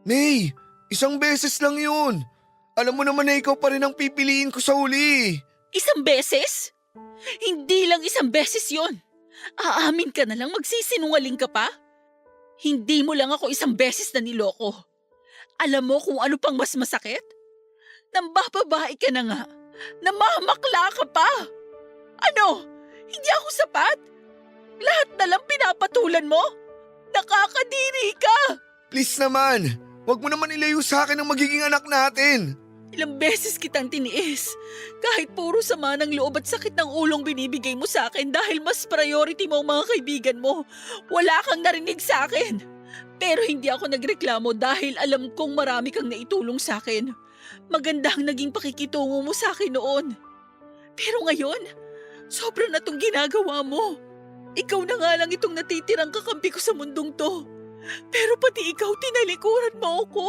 Nay, isang beses lang yun. Alam mo naman na ikaw pa rin ang pipiliin ko sa huli. Isang beses? Hindi lang isang beses yun. Aamin ka na lang magsisinungaling ka pa? Hindi mo lang ako isang beses na niloko. Alam mo kung ano pang mas masakit? Nambababae ka na nga. Namamakla ka pa. Ano? Hindi ako sapat? Lahat na lang pinapatulan mo? Nakakadiri ka! Please naman, wag mo naman ilayo sa akin ang magiging anak natin. Ilang beses kitang tiniis. Kahit puro sama ng loob at sakit ng ulong binibigay mo sa akin dahil mas priority mo ang mga kaibigan mo. Wala kang narinig sa akin. Pero hindi ako nagreklamo dahil alam kong marami kang naitulong sa akin. Maganda ang naging pakikitungo mo sa akin noon. Pero ngayon, sobra na tong ginagawa mo. Ikaw na nga lang itong natitirang kakampi ko sa mundong to. Pero pati ikaw tinalikuran mo ako.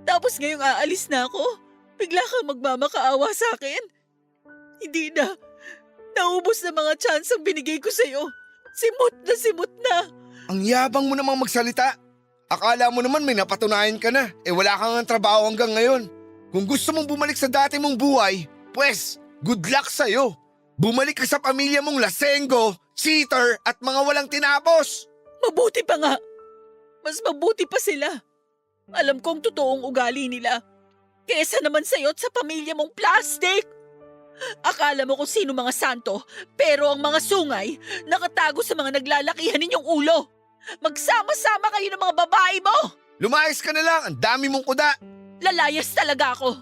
Tapos ngayong aalis na ako, bigla kang magmamakaawa sa akin. Hindi na. Naubos na mga chance ang binigay ko sa'yo. Simot na. Ang yabang mo namang magsalita. Akala mo naman may napatunayan ka na. Wala kang ang trabaho hanggang ngayon. Kung gusto mong bumalik sa dati mong buhay, pues, good luck sa'yo. Bumalik ka sa pamilya mong lasenggo, cheater at mga walang tinapos. Mabuti pa nga. Mas mabuti pa sila. Alam kong totoong ugali nila. Kesa naman sa'yo at sa pamilya mong plastic. Akala mo kung sino mga santo, pero ang mga sungay nakatago sa mga naglalakihan ninyong ulo. Magsama-sama kayo ng mga babae mo. Lumayas ka na lang, ang dami mong kuda. Lalayas talaga ako.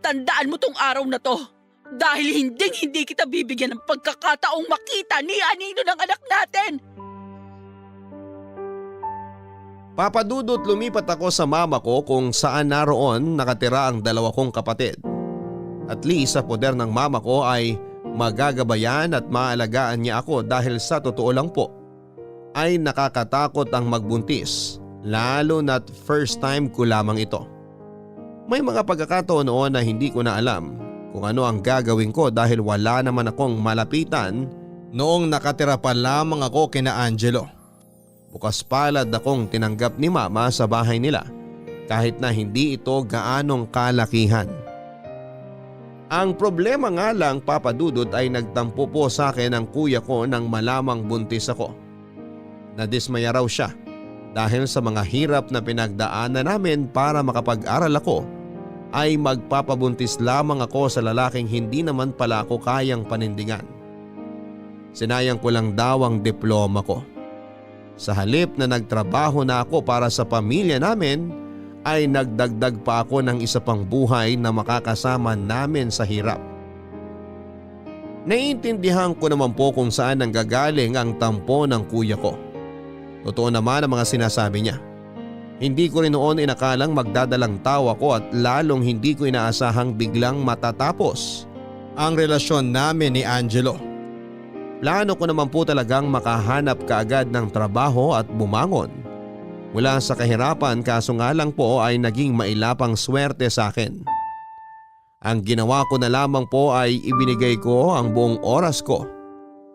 Tandaan mo tong araw na to. Dahil hindi kita bibigyan ng pagkakataong makita ni anino ng anak natin. Papadudot lumipat ako sa mama ko kung saan naroon nakatira ang dalawa kong kapatid. At least sa poder ng mama ko ay magagabayan at maalagaan niya ako dahil sa totoo lang po ay nakakatakot ang magbuntis, lalo na't first time ko lamang ito. May mga pagkakataon noon na hindi ko na alam kung ano ang gagawin ko dahil wala naman akong malapitan noong nakatira pa lamang ako kina Angelo. Bukas palad akong tinanggap ni mama sa bahay nila kahit na hindi ito gaanong kalakihan. Ang problema nga lang papadudot ay nagtampo po sa akin ang kuya ko nang malamang buntis ako. Nadismaya raw siya dahil sa mga hirap na pinagdaanan namin para makapag-aral ako ay magpapabuntis lamang ako sa lalaking hindi naman pala ako kayang panindigan. Sinayang ko lang daw ang diploma ko. Sa halip na nagtrabaho na ako para sa pamilya namin ay nagdagdag pa ako ng isa pang buhay na makakasama namin sa hirap. Naiintindihan ko naman po kung saan nanggagaling ang tampo ng kuya ko. Totoo naman ang mga sinasabi niya. Hindi ko rin noon inakalang magdadalang tawa ko at lalong hindi ko inaasahang biglang matatapos ang relasyon namin ni Angelo. Plano ko naman po talagang makahanap kaagad ng trabaho at bumangon mula sa kahirapan, kaso nga lang po ay naging mailapang swerte sa akin. Ang ginawa ko na lamang po ay ibinigay ko ang buong oras ko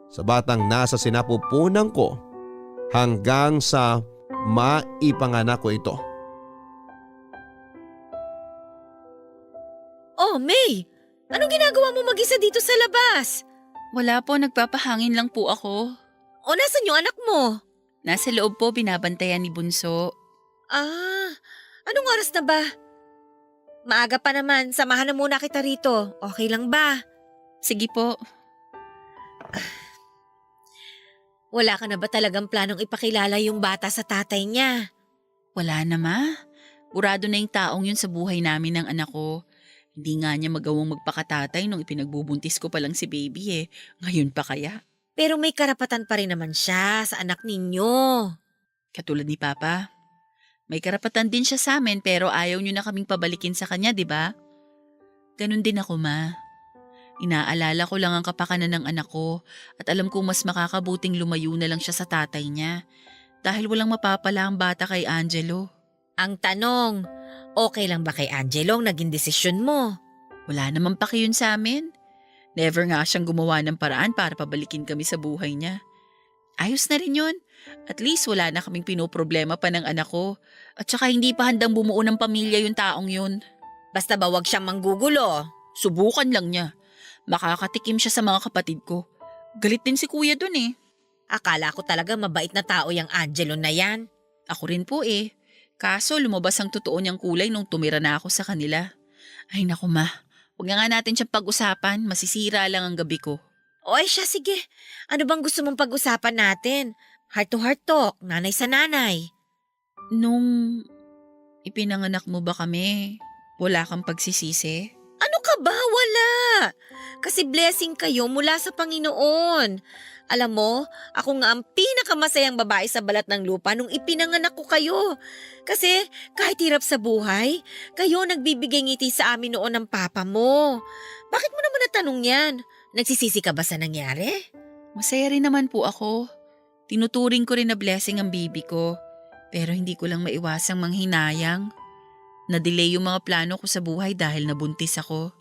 sa batang nasa sinapupunan ko hanggang sa maipanganak ko ito. Oh, May! Anong ginagawa mo mag-isa dito sa labas? Wala po, nagpapahangin lang po ako. O nasan yung anak mo? Nasa loob po, binabantayan ni Bunso. Ah, anong oras na ba? Maaga pa naman, samahan na muna kita rito. Okay lang ba? Sige po. Wala ka na ba talagang planong ipakilala yung bata sa tatay niya? Wala na, Ma. Burado na yung taong yun sa buhay namin ng anak ko. Hindi nga niya magawang magpakatatay nung ipinagbubuntis ko pa lang si baby eh. Ngayon pa kaya? Pero may karapatan pa rin naman siya sa anak ninyo. Katulad ni Papa. May karapatan din siya sa amin pero ayaw niyo na kaming pabalikin sa kanya, di ba? Ganon din ako, Ma. Inaalala ko lang ang kapakanan ng anak ko at alam kong mas makakabuting lumayo na lang siya sa tatay niya dahil walang mapapala ang bata kay Angelo. Ang tanong, okay lang ba kay Angelo ang naging desisyon mo? Wala namang paki yun sa amin. Never nga siyang gumawa ng paraan para pabalikin kami sa buhay niya. Ayos na rin yun. At least wala na kaming pinoproblema pa ng anak ko. At saka hindi pa handang bumuo ng pamilya yung taong yun. Basta ba wag siyang manggugulo? Subukan lang niya. Makakatikim siya sa mga kapatid ko. Galit din si kuya dun eh. Akala ko talaga mabait na tao yung Angelo na yan. Ako rin po eh. Kaso lumabas ang totoo niyang kulay nung tumira na ako sa kanila. Ay naku, Ma. Huwag na nga natin siyang pag-usapan. Masisira lang ang gabi ko. O ay siya, sige. Ano bang gusto mong pag-usapan natin? Heart to heart talk, nanay sa nanay. Nung ipinanganak mo ba kami, wala kang pagsisisi? Ano ka ba? Wala. Kasi blessing kayo mula sa Panginoon. Alam mo, ako nga ang pinakamasayang babae sa balat ng lupa nung ipinanganak ko kayo. Kasi kahit hirap sa buhay, kayo nagbibigay ngiti sa amin noon ng papa mo. Bakit mo naman natanong yan? Nagsisisi ka ba sa nangyari? Masaya rin naman po ako. Tinuturing ko rin na blessing ang baby ko. Pero hindi ko lang maiwasang manghinayang. Na-delay yung mga plano ko sa buhay dahil nabuntis ako.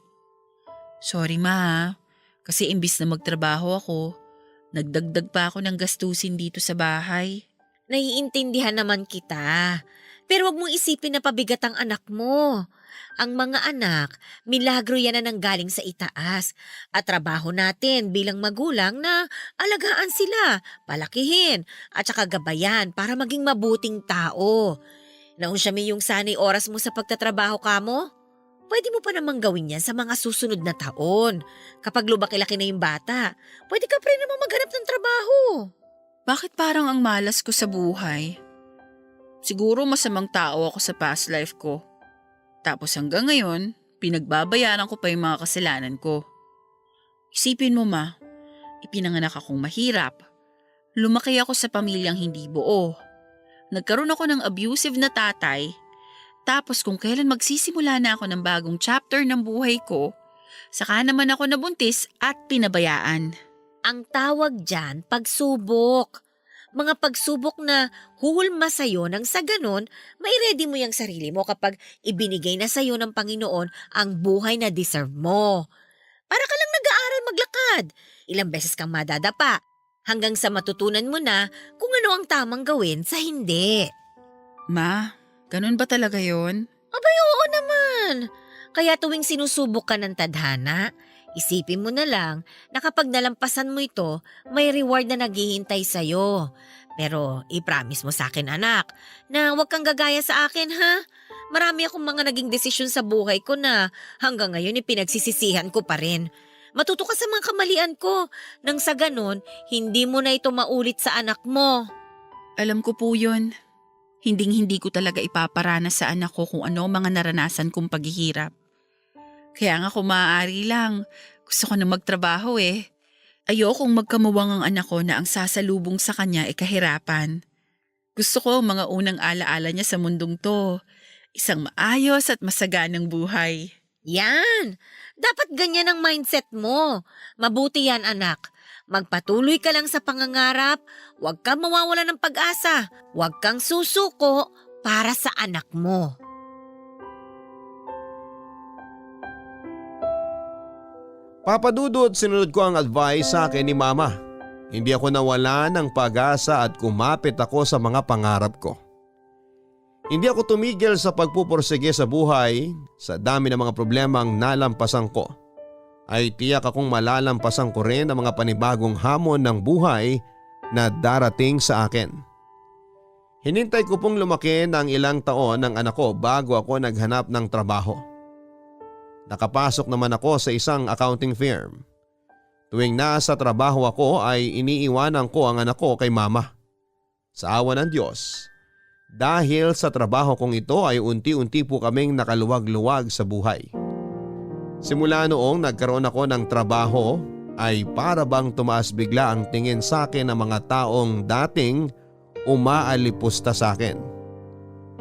Sorry, Ma, ha? Kasi imbis na magtrabaho ako, nagdagdag pa ako ng gastusin dito sa bahay. Naiintindihan naman kita. Pero wag mong isipin na pabigat ang anak mo. Ang mga anak, milagro yan na nanggaling sa itaas. At trabaho natin bilang magulang na alagaan sila, palakihin, at saka gabayan para maging mabuting tao. Naunsyami yung sanay oras mo sa pagtatrabaho ka mo? Pwede mo pa namang gawin yan sa mga susunod na taon. Kapag lumaki-laki na yung bata, pwede ka pa rin namang maghanap ng trabaho. Bakit parang ang malas ko sa buhay? Siguro masamang tao ako sa past life ko. Tapos hanggang ngayon, pinagbabayaran ko pa yung mga kasalanan ko. Isipin mo, Ma, ipinanganak akong mahirap. Lumaki ako sa pamilyang hindi buo. Nagkaroon ako ng abusive na tatay. Tapos kung kailan magsisimula na ako ng bagong chapter ng buhay ko, saka naman ako nabuntis at pinabayaan. Ang tawag dyan, pagsubok. Mga pagsubok na huhulma sa'yo nang sa ganon, may ready mo yung sarili mo kapag ibinigay na sa'yo ng Panginoon ang buhay na deserve mo. Para ka lang nag-aaral maglakad. Ilang beses kang madadapa hanggang sa matutunan mo na kung ano ang tamang gawin sa hindi. Ma, ganun ba talaga yon? Abay, oo naman. Kaya tuwing sinusubok ka ng tadhana, isipin mo na lang na kapag nalampasan mo ito, may reward na naghihintay sa'yo. Pero i-promise mo sa akin, anak, na huwag kang gagaya sa akin, ha? Marami akong mga naging desisyon sa buhay ko na hanggang ngayon ipinagsisisihan ko pa rin. Matuto ka sa mga kamalian ko nang sa ganon, hindi mo na ito maulit sa anak mo. Alam ko po yun. Hinding-hindi ko talaga ipaparana sa anak ko kung ano mga naranasan kong paghihirap. Kaya nga kung maaari lang, gusto ko na magtrabaho eh. Ayokong magkamuwang ang anak ko na ang sasalubong sa kanya ay kahirapan. Gusto ko ang mga unang alaala niya sa mundong to. Isang maayos at masaganang buhay. Yan! Dapat ganyan ang mindset mo. Mabuti yan, anak. Magpatuloy ka lang sa pangangarap. Huwag kang mawawala ng pag-asa. Huwag kang susuko para sa anak mo. Papa Dudut, sinunod ko ang advice sa akin ni Mama. Hindi ako nawala ng pag-asa at kumapit ako sa mga pangarap ko. Hindi ako tumigil sa pagpupursige sa buhay. Sa dami ng mga problemang nalampasan ko, ay tiyak akong malalampasan ko rin ang mga panibagong hamon ng buhay na darating sa akin. Hinintay ko pong lumaki ng ilang taon ng anak ko bago ako naghanap ng trabaho. Nakapasok naman ako sa isang accounting firm. Tuwing nasa trabaho ako ay iniiwanan ko ang anak ko kay Mama. Sa awa ng Diyos, dahil sa trabaho kong ito ay unti-unti po kaming nakaluwag-luwag sa buhay. Simula noong nagkaroon ako ng trabaho ay para bang tumaas bigla ang tingin sa akin ng mga taong dating umaalipusta sa akin.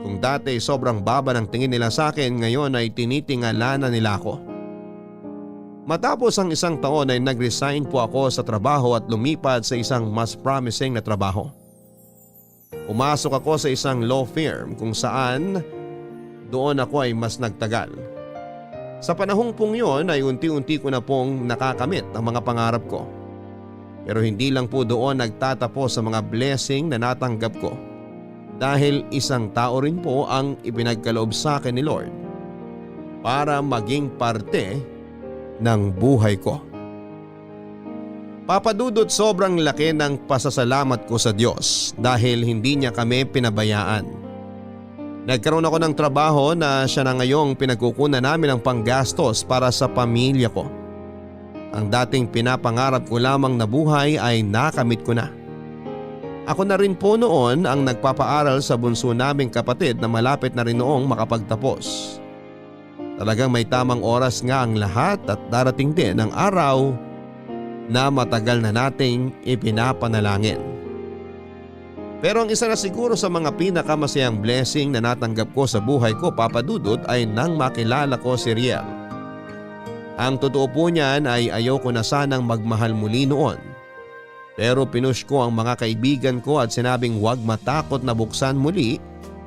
Kung dati sobrang baba ng tingin nila sa akin, ngayon ay tinitingala na nila ako. Matapos ang isang taon ay nag-resign po ako sa trabaho at lumipat sa isang mas promising na trabaho. Pumasok ako sa isang law firm kung saan doon ako ay mas nagtagal. Sa panahong pong yun ay unti-unti ko na pong nakakamit ang mga pangarap ko. Pero hindi lang po doon nagtatapos sa mga blessing na natanggap ko. Dahil isang tao rin po ang ipinagkaloob sa akin ni Lord para maging parte ng buhay ko. Papa Dudut, sobrang laki ng pasasalamat ko sa Diyos dahil hindi niya kami pinabayaan. Nagkaroon ako ng trabaho na siya na ngayong pinagkukunan namin ng panggastos para sa pamilya ko. Ang dating pinapangarap ko lamang na buhay ay nakamit ko na. Ako na rin po noon ang nagpapaaral sa bunso naming kapatid na malapit na rin noong makapagtapos. Talagang may tamang oras nga ang lahat at darating din ang araw na matagal na nating ipinapanalangin. Pero ang isa na siguro sa mga pinakamasayang blessing na natanggap ko sa buhay ko, Papa Dudut, ay nang makilala ko si Riel. Ang totoo po niyan ay ayoko na sanang magmahal muli noon. Pero pinush ko ang mga kaibigan ko at sinabing huwag matakot na buksan muli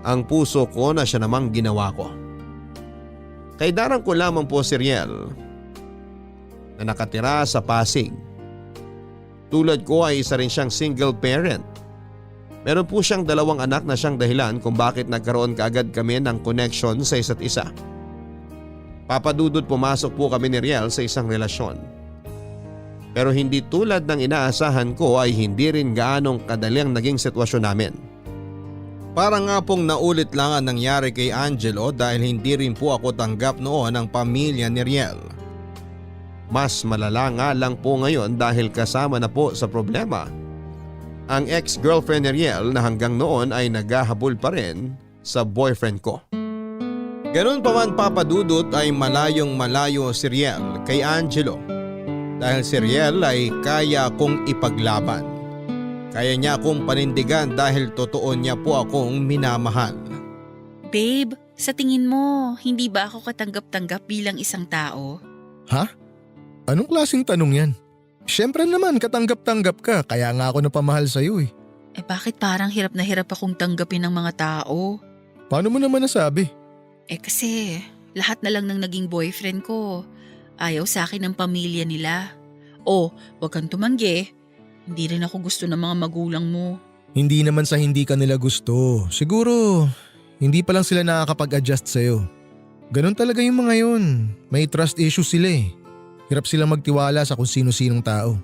ang puso ko na siya namang ginawa ko. Kaidaran ko lamang po si Riel na nakatira sa Pasig. Tulad ko ay isa rin siyang single parent. Meron po siyang 2 anak na siyang dahilan kung bakit nagkaroon kaagad kami ng connection sa isa't isa. Papa Dudut, pumasok po kami ni Riel sa isang relasyon. Pero hindi tulad ng inaasahan ko ay hindi rin gaanong kadali ang naging sitwasyon namin. Parang nga pong naulit lang ang nangyari kay Angelo dahil hindi rin po ako tanggap noon ng pamilya ni Riel. Mas malala nga lang po ngayon dahil kasama na po sa problema ang ex-girlfriend ni Riel na hanggang noon ay naghahabol pa rin sa boyfriend ko. Ganun pa man, Papa Dudut, ay malayong malayo si Riel kay Angelo dahil si Riel ay kaya kong ipaglaban. Kaya niya akong panindigan dahil totoo niya po akong minamahal. Babe, sa tingin mo, hindi ba ako katanggap-tanggap bilang isang tao? Ha? Anong klaseng tanong yan? Siyempre naman katanggap-tanggap ka, kaya nga ako napamahal sa'yo eh. Eh bakit parang hirap na hirap akong tanggapin ng mga tao? Paano mo naman nasabi? Eh kasi lahat na lang ng naging boyfriend ko. Ayaw sa akin ng pamilya nila. O, wag kang tumanggi. Hindi rin ako gusto ng mga magulang mo. Hindi naman sa hindi ka nila gusto. Siguro, hindi pa lang sila nakakapag-adjust sa'yo. Ganon talaga yung mga yun. May trust issues sila eh. Hirap silang magtiwala sa kung sino-sinong tao.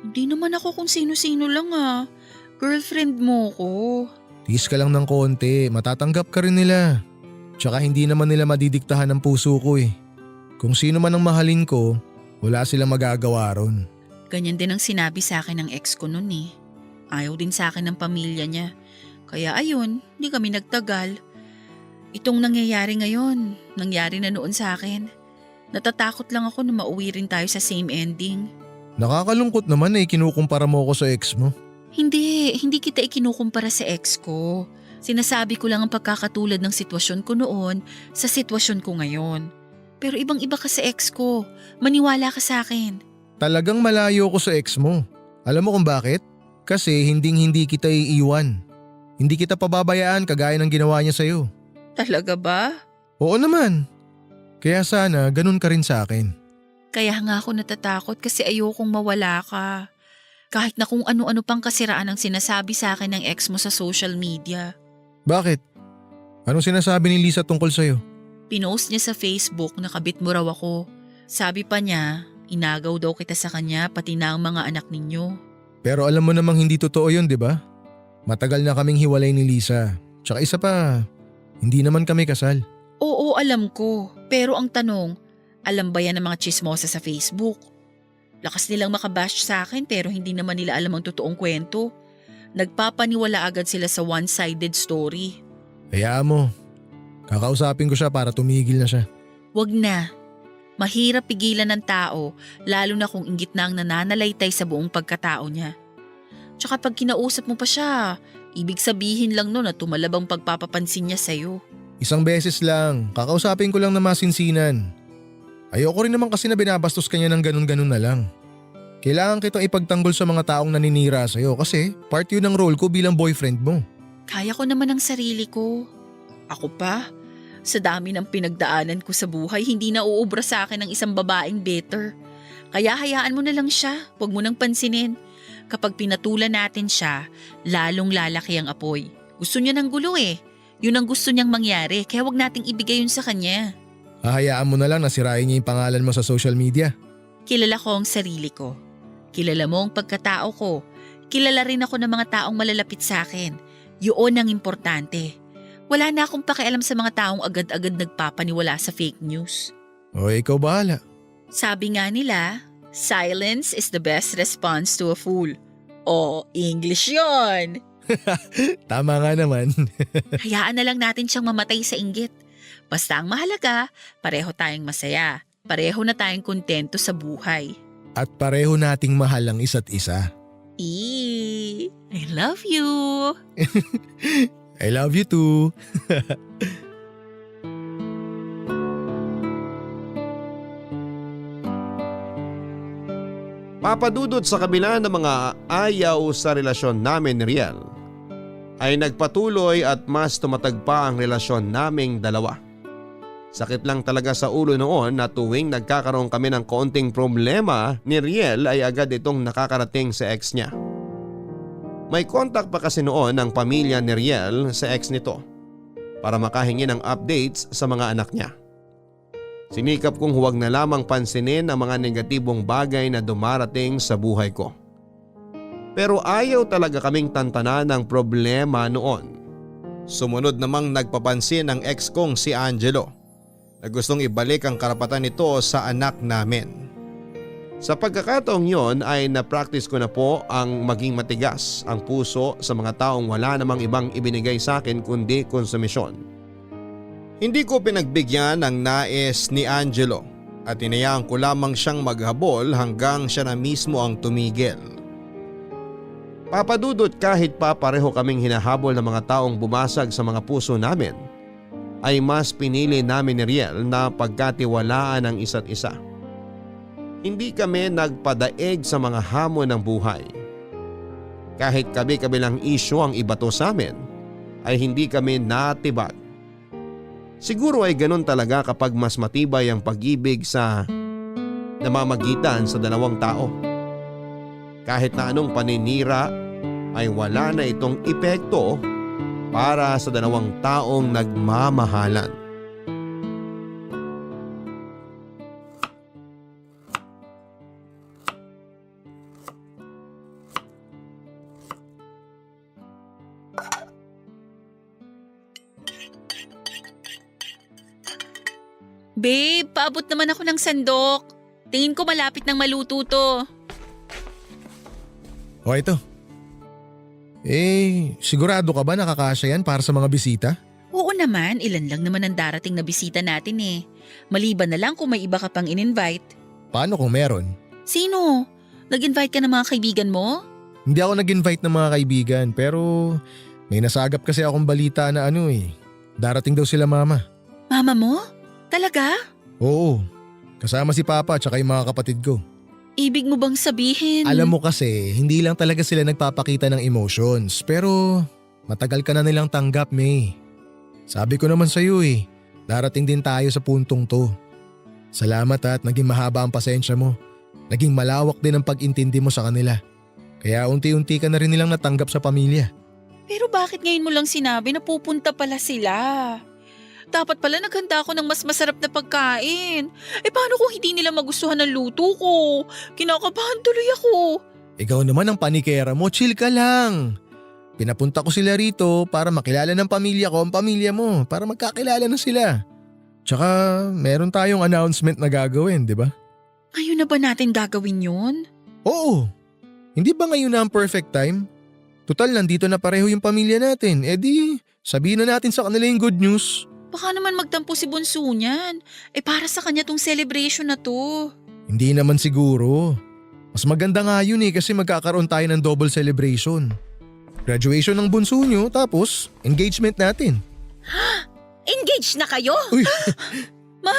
Hindi naman ako kung sino-sino lang ah. Girlfriend mo ko. Tiis ka lang ng konti, matatanggap ka rin nila. Tsaka hindi naman nila madidiktahan ng puso ko eh. Kung sino man ang mahalin ko, wala silang magagawa ron. Ganyan din ang sinabi sa akin ng ex ko noon eh. Ayaw din sa akin ng pamilya niya. Kaya ayun, hindi kami nagtagal. Itong nangyayari ngayon, nangyari na noon sa akin. Natatakot lang ako na mauwi rin tayo sa same ending. Nakakalungkot naman eh, kinukumpara mo ako sa ex mo. Hindi kita ikinukumpara sa ex ko. Sinasabi ko lang ang pagkakatulad ng sitwasyon ko noon sa sitwasyon ko ngayon. Pero ibang-iba ka sa ex ko. Maniwala ka sa akin. Talagang malayo ko sa ex mo. Alam mo kung bakit? Kasi hindi kita iiwan. Hindi kita pababayaan kagaya ng ginawa niya sa'yo. Talaga ba? Oo naman. Kaya sana ganun ka rin sa akin. Kaya nga ako natatakot kasi ayokong mawala ka. Kahit na kung ano-ano pang kasiraan ang sinasabi sa akin ng ex mo sa social media. Bakit? Anong sinasabi ni Lisa tungkol sa'yo? Pinost niya sa Facebook na kabit mo raw ako. Sabi pa niya, inagaw daw kita sa kanya pati na ang mga anak ninyo. Pero alam mo namang hindi totoo yun, di ba? Matagal na kaming hiwalay ni Lisa. Tsaka isa pa, hindi naman kami kasal. Oo, alam ko. Pero ang tanong, alam ba yan ng mga chismosa sa Facebook? Lakas nilang makabash sa akin pero hindi naman nila alam ang totoong kwento. Nagpapaniwala agad sila sa one-sided story. Hayaan mo. Kakausapin ko siya para tumigil na siya. Wag na. Mahirap pigilan ng tao lalo na kung inggit na ang nananalaytay sa buong pagkatao niya. Tsaka pag kinausap mo pa siya, ibig sabihin lang no na tumalab ang pagpapapansin niya sa'yo. Isang beses lang, kakausapin ko lang na masinsinan. Ayoko rin naman kasi na binabastos kanya ng ganun-ganun na lang. Kailangan kitang ipagtanggol sa mga taong naninira sa'yo kasi part yun ng role ko bilang boyfriend mo. Kaya ko naman ang sarili ko. Ako pa? Sa dami ng pinagdaanan ko sa buhay, hindi na uubra sa akin ng isang babaeng better. Kaya hayaan mo na lang siya, huwag mo nang pansinin. Kapag pinatulan natin siya, lalong lalaki ang apoy. Gusto niya ng gulo eh. Yun ang gusto niyang mangyari, kaya huwag nating ibigay yun sa kanya. Hahayaan mo na lang na sirain niya yung pangalan mo sa social media. Kilala ko ang sarili ko. Kilala mo ang pagkatao ko. Kilala rin ako ng mga taong malalapit sa akin. Yun ang importante. Wala na akong pakialam sa mga taong agad-agad nagpapaniwala sa fake news. O ikaw bahala. Sabi nga nila, silence is the best response to a fool. O, English yon. Tama nga naman. Hayaan na lang natin siyang mamatay sa inggit. Basta ang mahalaga, pareho tayong masaya. Pareho na tayong kontento sa buhay. At pareho nating mahal ang isa't isa. I love you. I love you too. Papadudot sa kabila ng mga ayaw sa relasyon namin ni Riel, ay nagpatuloy at mas tumatag pa ang relasyon naming dalawa. Sakit lang talaga sa ulo noon na tuwing nagkakaroon kami ng konting problema ni Riel ay agad itong nakakarating sa ex niya. May contact pa kasi noon ang pamilya ni Riel sa ex nito para makahingi ng updates sa mga anak niya. Sinikap kong huwag na lamang pansinin ang mga negatibong bagay na dumarating sa buhay ko. Pero ayaw talaga kaming tantanan ng problema noon. Sumunod namang nagpapansin ang ex kong si Angelo na gustong ibalik ang karapatan nito sa anak namin. Sa pagkakataong yon ay na-practice ko na po ang maging matigas ang puso sa mga taong wala namang ibang ibinigay sa akin kundi konsumisyon. Hindi ko pinagbigyan ang nais ni Angelo at inayaan ko lamang siyang maghabol hanggang siya na mismo ang tumigil. Papadudot kahit pa pareho kaming hinahabol ng mga taong bumasag sa mga puso namin, ay mas pinili namin ni Riel na pagkatiwalaan ang isa't isa. Hindi kami nagpadaig sa mga hamon ng buhay. Kahit kabi-kabilang isyu ang ibato sa amin, ay hindi kami natibag. Siguro ay ganun talaga kapag mas matibay ang pag-ibig sa namamagitan sa dalawang tao. Kahit na anong paninira ay wala na itong epekto para sa dalawang taong nagmamahalan. Babe, paabot naman ako ng sandok. Tingin ko malapit nang maluto to. O ito. Sigurado ka ba nakakasya yan para sa mga bisita? Oo naman, ilan lang naman ang darating na bisita natin eh. Maliban na lang kung may iba ka pang in-invite. Paano kung meron? Sino? Nag-invite ka ng mga kaibigan mo? Hindi ako nag-invite ng mga kaibigan pero may nasagap kasi akong balita na darating daw sila mama. Mama mo? Talaga? Oo, kasama si Papa at saka yung mga kapatid ko. Ibig mo bang sabihin? Alam mo kasi, hindi lang talaga sila nagpapakita ng emotions pero matagal ka na nilang tanggap, May. Sabi ko naman sa'yo darating din tayo sa puntong to. Salamat at naging mahaba ang pasensya mo. Naging malawak din ang pag-intindi mo sa kanila. Kaya unti-unti ka na rin nilang natanggap sa pamilya. Pero bakit ngayon mo lang sinabi na pupunta pala sila? Dapat pala naghanda ako ng mas masarap na pagkain. Paano kung hindi nila magustuhan ng luto ko? Kinakabahan tuloy ako. Ikaw naman ang panikera mo, chill ka lang. Pinapunta ko sila rito para makilala ng pamilya ko ang pamilya mo, para magkakilala na sila. Tsaka meron tayong announcement na gagawin, di ba? Ngayon na ba natin gagawin yun? Oo. Hindi ba ngayon na ang perfect time? Total, nandito na pareho yung pamilya natin. Sabihin na natin sa kanila yung good news. Baka naman magtampo si Bunso niyan. Para sa kanya tong celebration na to. Hindi naman siguro. Mas maganda nga yun kasi magkakaroon tayo ng double celebration. Graduation ng bunso nyo tapos engagement natin. Engaged na kayo? Uy, Ma,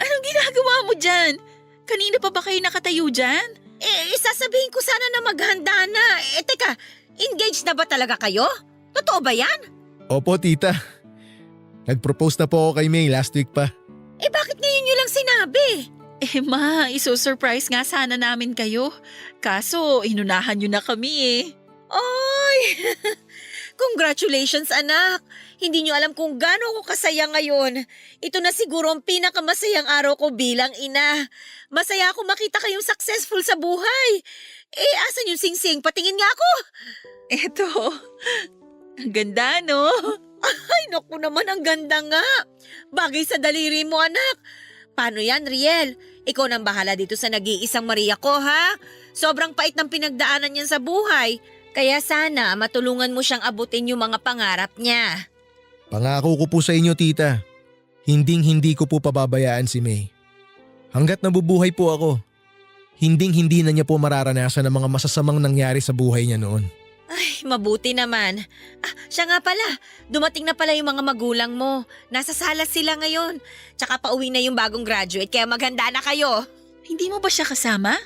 anong ginagawa mo dyan? Kanina pa ba kayo nakatayo dyan? Sasabihin ko sana na maghanda na. Teka, engaged na ba talaga kayo? Totoo ba yan? opo tita. Nag-propose na po ako kay May last week pa. Bakit ngayon nyo lang sinabi? Ma, iso-surprise nga sana namin kayo. Kaso, inunahan nyo na kami Oy! Congratulations anak! Hindi nyo alam kung gaano ako kasaya ngayon. Ito na siguro ang pinakamasayang araw ko bilang ina. Masaya ako makita kayong successful sa buhay. Asan yung singsing? Patingin nga ako! Eto, ang ganda no? Ay, naku naman, ang ganda nga. Bagay sa daliri mo anak. Paano yan, Riel? Ikaw nang bahala dito sa nag-iisang Maria ko, ha? Sobrang pait ng pinagdaanan niyan sa buhay. Kaya sana matulungan mo siyang abutin yung mga pangarap niya. Pangako ko po sa inyo tita. Hinding-hindi ko po pababayaan si May. Hanggat nabubuhay po ako, hinding-hindi na niya po mararanasan ang mga masasamang nangyari sa buhay niya noon. Ay, mabuti naman. Siya nga pala. Dumating na pala yung mga magulang mo. Nasa sala sila ngayon. Tsaka pauwi na yung bagong graduate kaya maghanda na kayo. Hindi mo ba siya kasama?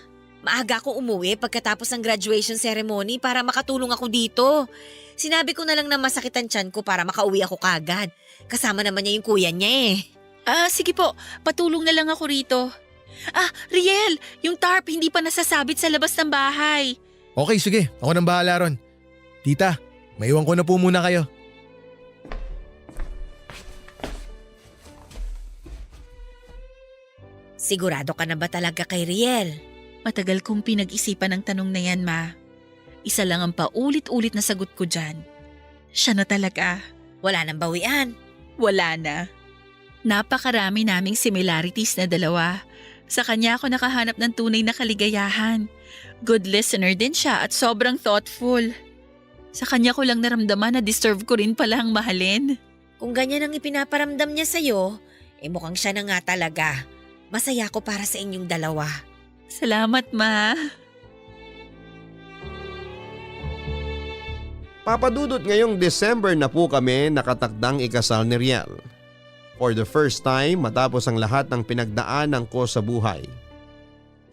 Maaga akong umuwi pagkatapos ng graduation ceremony para makatulong ako dito. Sinabi ko na lang na masakit ang tiyan ko para makauwi ako kagad. Kasama naman niya yung kuya niya Sige po. Patulong na lang ako rito. Riel, yung tarp hindi pa nasasabit sa labas ng bahay. Okay, sige. Ako nang bahala ron. Tita, maiwan ko na po muna kayo. Sigurado ka na ba talaga kay Riel? Matagal kong pinag-isipan ang tanong na yan, Ma. Isa lang ang paulit-ulit na sagot ko dyan. Siya na talaga. Wala nang bawian. Wala na. Napakarami naming similarities na dalawa. Sa kanya ako nakahanap ng tunay na kaligayahan. Good listener din siya at sobrang thoughtful. Sa kanya ko lang naramdaman na deserve ko rin palang mahalin. Kung ganyan ang ipinaparamdam niya sa'yo, mukhang siya na nga talaga. Masaya ako para sa inyong dalawa. Salamat, Ma. Papadudot ngayong December na po kami nakatakdang ikasal ni Riel. For the first time matapos ang lahat ng pinagdaanan ko sa buhay.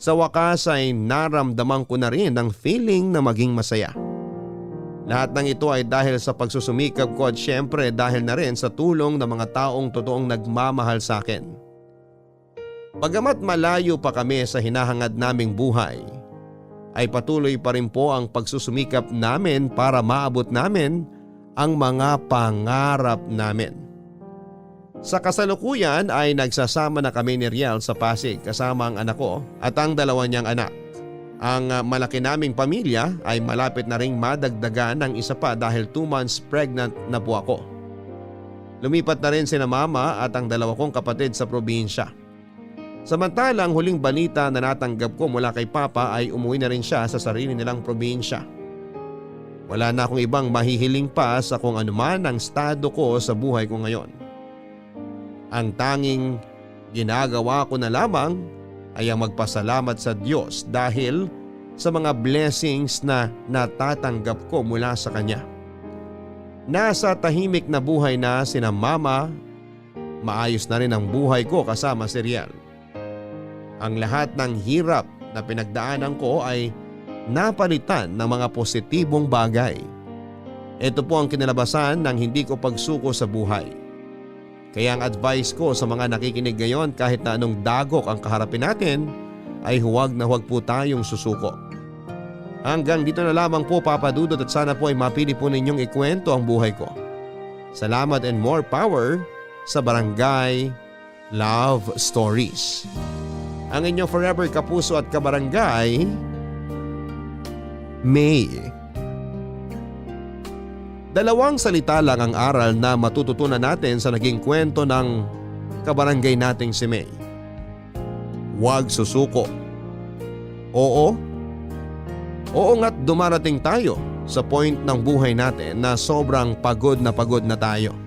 Sa wakas ay naramdaman ko na rin ang feeling na maging masaya. Lahat ng ito ay dahil sa pagsusumikap ko at syempre dahil na rin sa tulong ng mga taong totoong nagmamahal sa akin. Bagamat malayo pa kami sa hinahangad naming buhay, ay patuloy pa rin po ang pagsusumikap namin para maabot namin ang mga pangarap namin. Sa kasalukuyan ay nagsasama na kami ni Riel sa Pasig kasama ang anak ko at ang dalawa niyang anak. Ang malaki naming pamilya ay malapit na ring madagdagan ng isa pa dahil 2 months pregnant na po ako. Lumipat na rin sina mama at ang dalawa kong kapatid sa probinsya. Samantalang huling balita na natanggap ko mula kay Papa ay umuwi na rin siya sa sarili nilang probinsya. Wala na akong ibang mahihiling pa sa kung anuman ang estado ko sa buhay ko ngayon. Ang tanging ginagawa ko na lamang ay ang magpasalamat sa Diyos dahil sa mga blessings na natatanggap ko mula sa kanya. Nasa tahimik na buhay na sina mama, maayos na rin ang buhay ko kasama si Riel. Ang lahat ng hirap na pinagdaanan ko ay napalitan ng mga positibong bagay. Ito po ang kinalabasan ng hindi ko pagsuko sa buhay. Kaya ang advice ko sa mga nakikinig ngayon, kahit na anong dagok ang kaharapin natin, ay huwag na huwag po tayong susuko. Hanggang dito na lamang po, Papa Dudut, at sana po ay mapili po ninyong ikwento ang buhay ko. Salamat and more power sa Barangay Love Stories. Ang inyong forever kapuso at kabarangay, May. Dalawang salita lang ang aral na matututunan natin sa naging kwento ng kabarangay nating si May. Huwag susuko. Oo nga't dumarating tayo sa point ng buhay natin na sobrang pagod na tayo.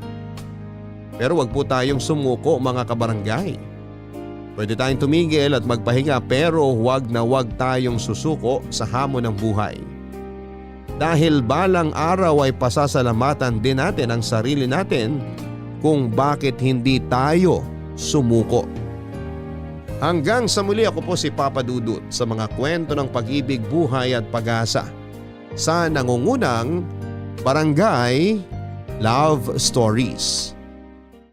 Pero huwag po tayong sumuko, mga kabarangay. Pwede tayong tumigil at magpahinga, pero huwag na huwag tayong susuko sa hamon ng buhay. Dahil balang araw ay pasasalamatan din natin ang sarili natin kung bakit hindi tayo sumuko. Hanggang sa muli, ako po si Papa Dudut sa mga kwento ng pag-ibig, buhay at pag-asa sa nangungunang Barangay Love Stories.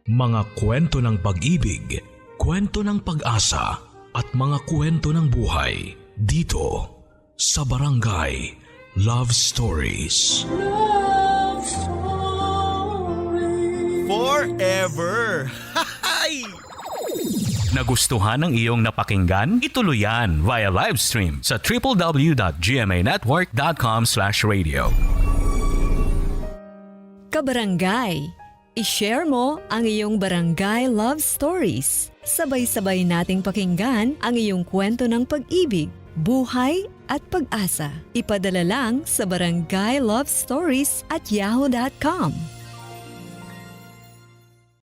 Mga kwento ng pag-ibig, kwento ng pag-asa at mga kwento ng buhay dito sa Barangay Love Stories. Love Stories. Forever! Hay! Nagustuhan ng iyong napakinggan? Ituloy yan via live stream sa www.gmanetwork.com/radio. Kabarangay, i-share mo ang iyong barangay love stories. Sabay-sabay nating pakinggan ang iyong kwento ng pag-ibig, buhay at pag-asa. Ipadala lang sa barangaylovestories@yahoo.com.